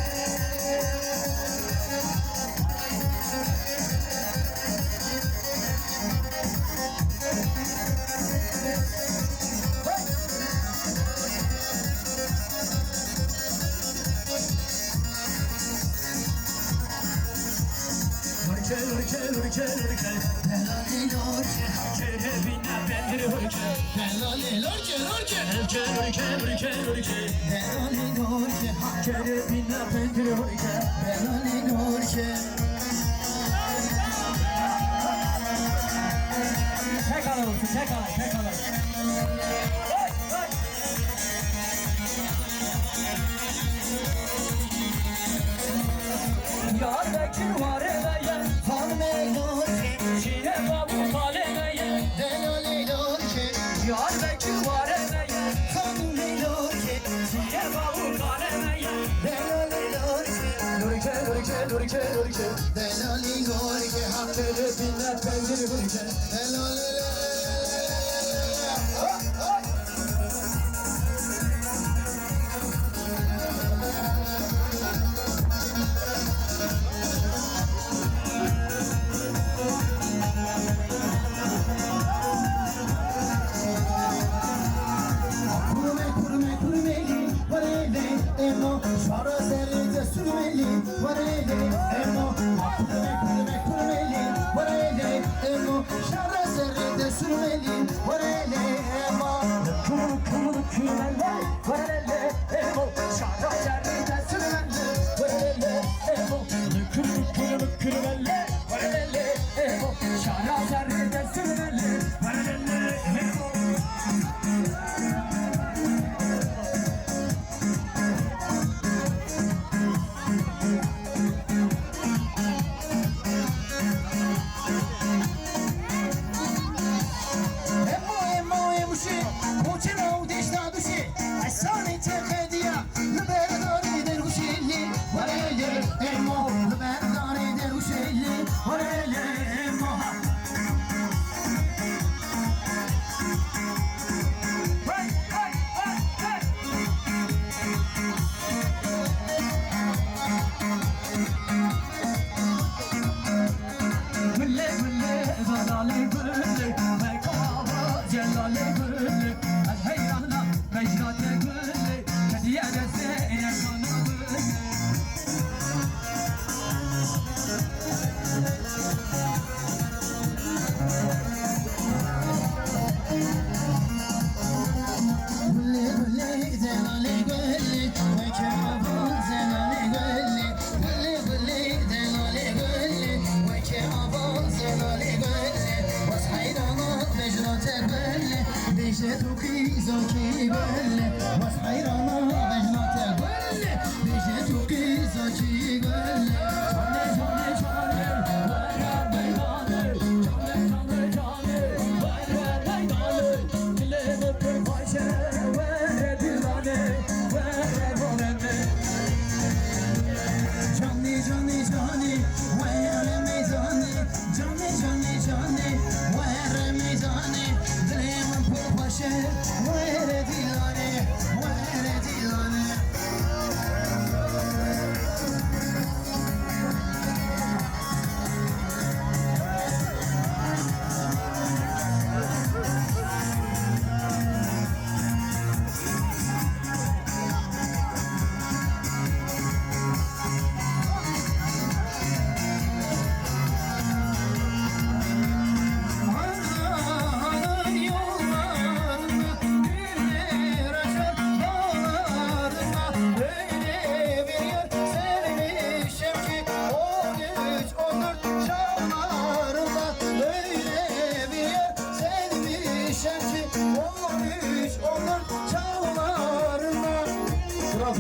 Lurke, lurke, lurke. Helali lorke, Cerebine bendir lurke. helali lorke, lorke. Lurke, lurke, lurke, lurke. Helali lorke, Cerebine bendir lurke. helali lorke. Tek alır olsun, tek alır, tek alır. gorke gorke Delali gorke Hakkını binler pencere gorke Delali kurmeli varele emo şara zerre sürmeli varele emo kurmeli varele emo şara zerre sürmeli varele emo Kümeller varele emo Şara zerrede sürmeli varele emo Kümeller varele emo Şara zerrede sürmeli varele emo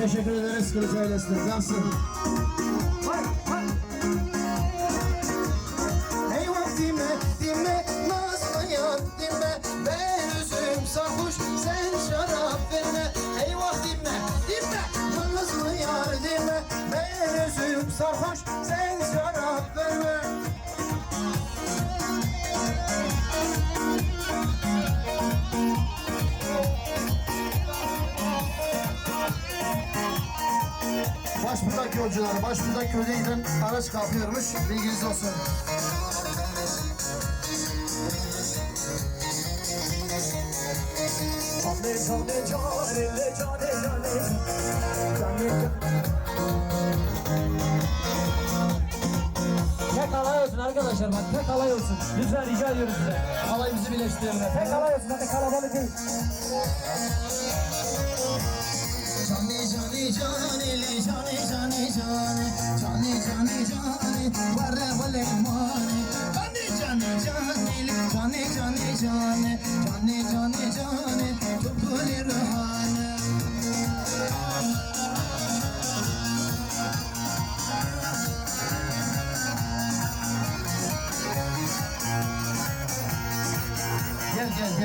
Teşekkür ederiz Kılıç ailesine. Yansın. Eyvah dime nazlı yar dime ben üzüm sarhoş sen şarap verme. Eyvah dime nazlı yar dime ben üzüm sarhoş sen şarap verme. Başbudak yolcuları, Başbudak köyünden araç kalkıyormuş, bilginiz olsun. Tek alay olsun arkadaşlar bak tek alay olsun. Lütfen rica ediyoruz size. Alayımızı birleştirelim efendim. Tek alay olsun hadi kalabalık değil. Cani varre vale mane cani tupuli rahane.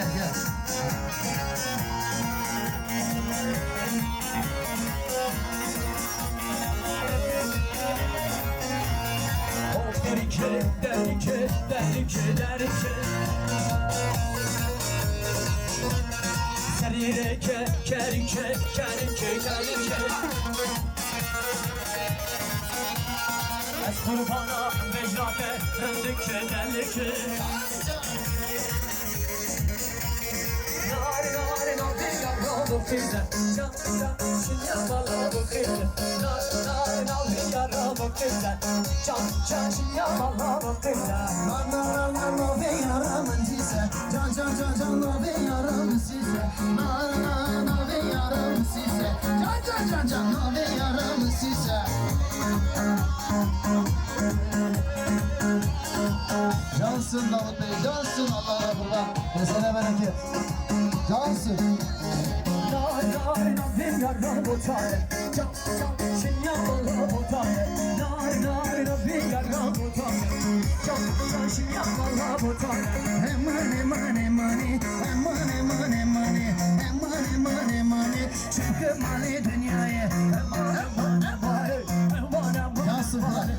Gel. derike derike Serireke kerike kerike kerike Ez kurbana mecrate döndükçe derike Nari nari nari yarra bu kızı Can can şinyamala bu kızı Nari nari nari yarra bu kızı Can can şinyamala bu kızı Nar nar nar no be yaramın size Can can can can no be yaramın size Nar nar no be yaramın size Can can can can no be yaramın size Cansın Davut Bey, cansın Allah'a kurban. Kesene bereket. Cansın. Nari nari nari yarra bu tane Can can şinyamala bu tane Nari nari nari yarra bu tane Can can şinyamala bu tane Money, money, money, money, money, money, money, money, money. Çünkü money dünyaya. Cansın lan.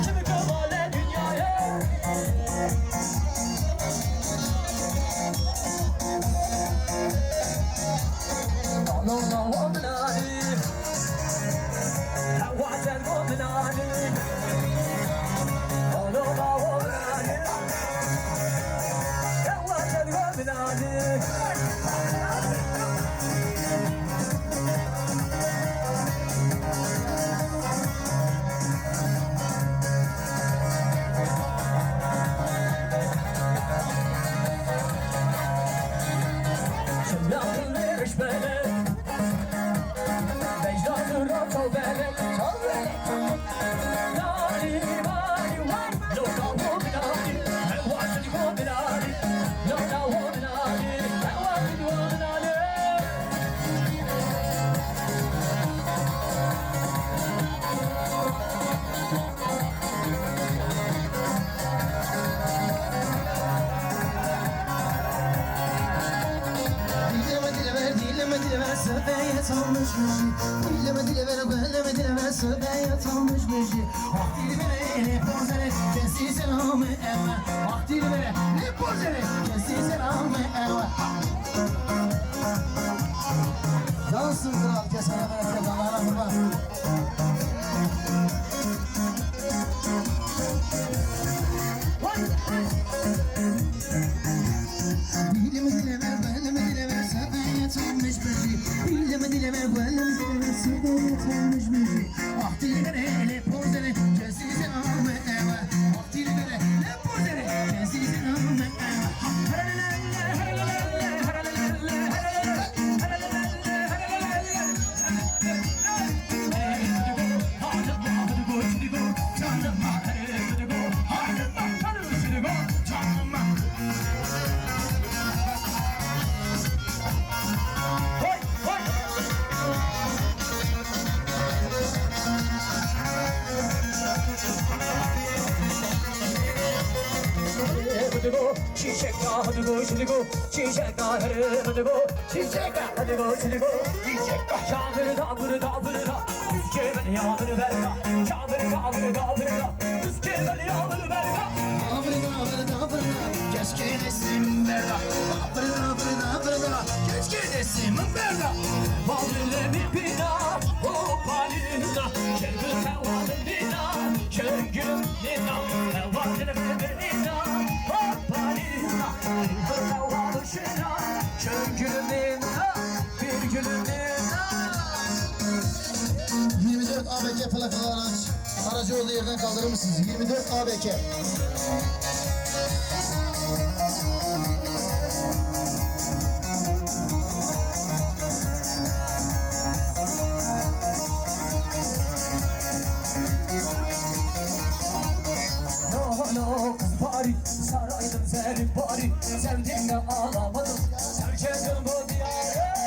Kimi kavale dünyaya Lola womanani Hawasan womanani Lola womanani Hawasan womanani Şımyakın veriş beni Vecdanı rato beni Çal beni Nani mani vay Loka womanani Hawasan womanani Lola womanani Hawasan womanani Dileme dileme söbeye salmış müziği Dileme dileme belleme dileme söbeye salmış müziği Ah dilime ne pozere kesi selamı eve Ah dilime ne pozere kesi selamı eve Cansın kral kesene bereket Allah'ına kurban Dileme dileme belleme dileme söbeye salmış müziği Dileme dileme belleme dileme söbeye salmış müziği Ah dilime ne pozere kesi selamı eve Ah dilime ne pozere kesi selamı eve Çiçek hadi şiligo çiçek hadi şiligo Çağır da Üske beni yağmur verme Çağır da Üske beni yağmur verme Keşke desim berda Keşke desim berda Valile mi bina O palina Kelbü tevalin bina Köngüm nina Valile mi bina O palina Kelbü tevalin şina Köngüm nina Bir gülüm nina 24 ABK plakalı araç Aracı olduğu yerden kaldırır mısınız? 24 ABK No kız bari saraydım senin bari Sevdim de ağlamadım Terk ettim bu diyarı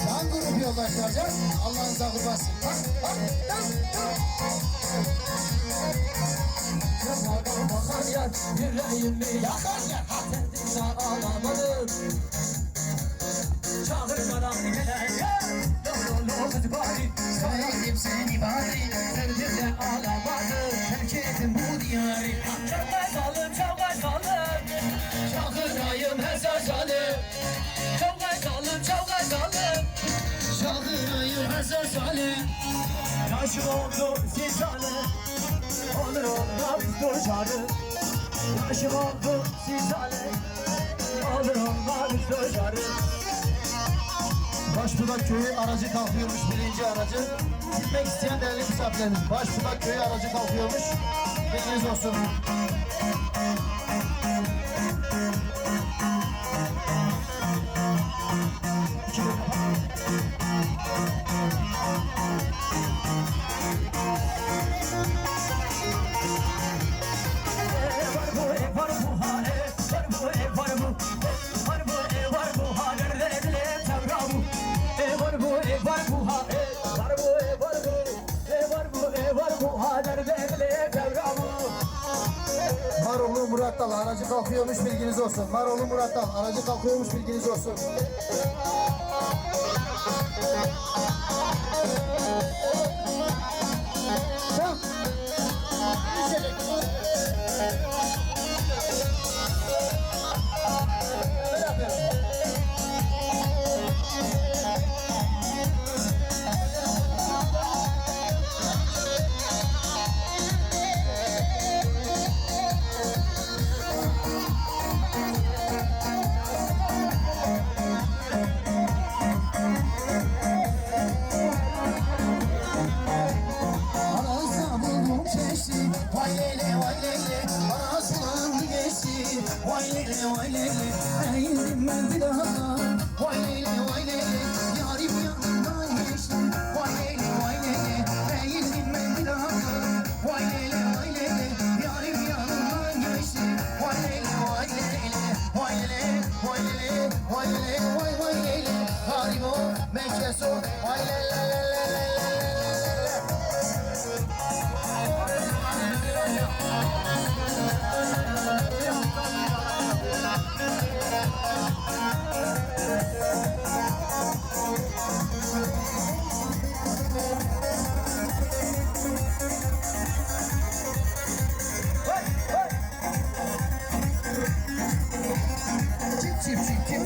Can grup yoldaşlar can Allah'ınıza kurbansın Yakardan bakan yer yüreğimi yakar yer Sevdim de ağlamadım Çağırmadan gelen yer hayır Hasan Salih. Yaşım oldu sizale, olur olmaz dışarı. Yaşım oldu sizale, olur olmaz dışarı. Başbudak köyü aracı kalkıyormuş, birinci aracı. Gitmek isteyen değerli misafirlerimiz. Başbudak köyü aracı kalkıyormuş. Bilginiz olsun. Var bu ev, var bu hane, var bu ev, var bu. Var bu ev, var bu hane, nerede tevrabu. Var bu ev, var bu hane, var bu ev, var bu. Var bu ev, var bu hane, nerede tevrabu. Maroğlu Murat Dal aracı kalkıyormuş, bilginiz olsun. Maroğlu Murat Dal aracı kalkıyormuş, bilginiz olsun. Tamam. Düşecek. Böyle yapıyorum. Anasına buldum çeşti, vay leyli vay leyli. Anasına geçti, vay leyli vay leyli. Eğildim ben bir daha, vay leyli vay leyli. Yarim yanımdan geçti, vay leyli vay leyli. Eğildim ben bir daha, vay leyli vay leyli. Yarim yanımdan geçti, vay leyli vay leyli. Vay leyli vay leyli, vay leyli vay vay leyli. Harimo Mekkeso, vay leyli leyli leyli. Çip çip çip çip.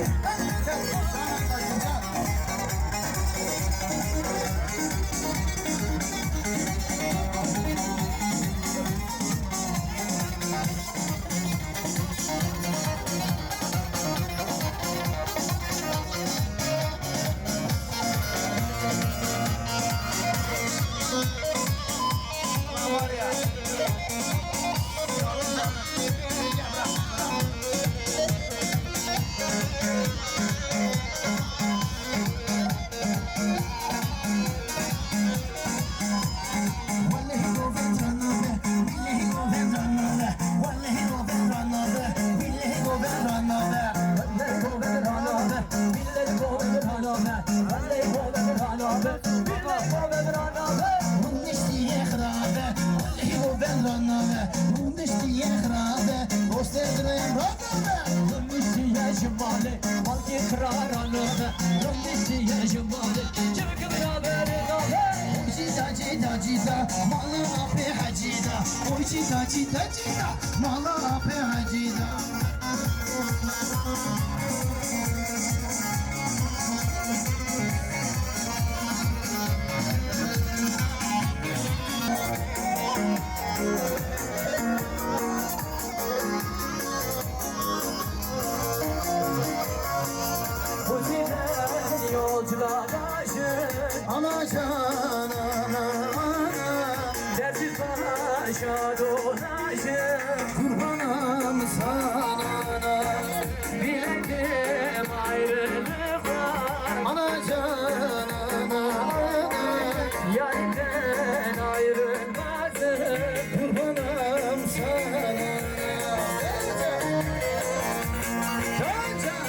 Cita cita cita, mala pe hacida. Bu tren yolcular aşık, Ana can ana ana, dersiz başa dolaşık. kurbanım sana ana. Biledim ayrılık var, Ana can ana ana, yarimden ayrılmazım. kurbanım sana. Can can.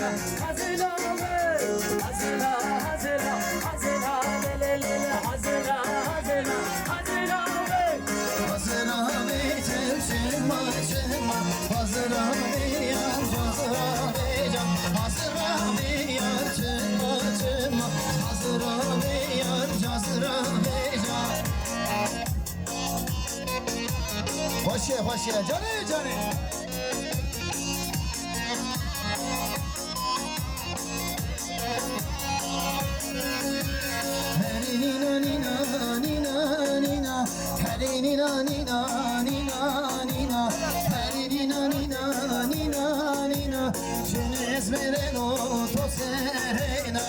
hazırla hazırla hazırla hazırla lelelele hazırla hazırla hazırla Hazır abi tevşima şema Hazır abi yar hazır abi can Hazır abi yar şema şema Hazır abi yar hazır abi can Hoşya hoşya canı canı Nina nina nina nina Hari nina nina nina nina Hari nina nina nina nina Jene esmereno to serena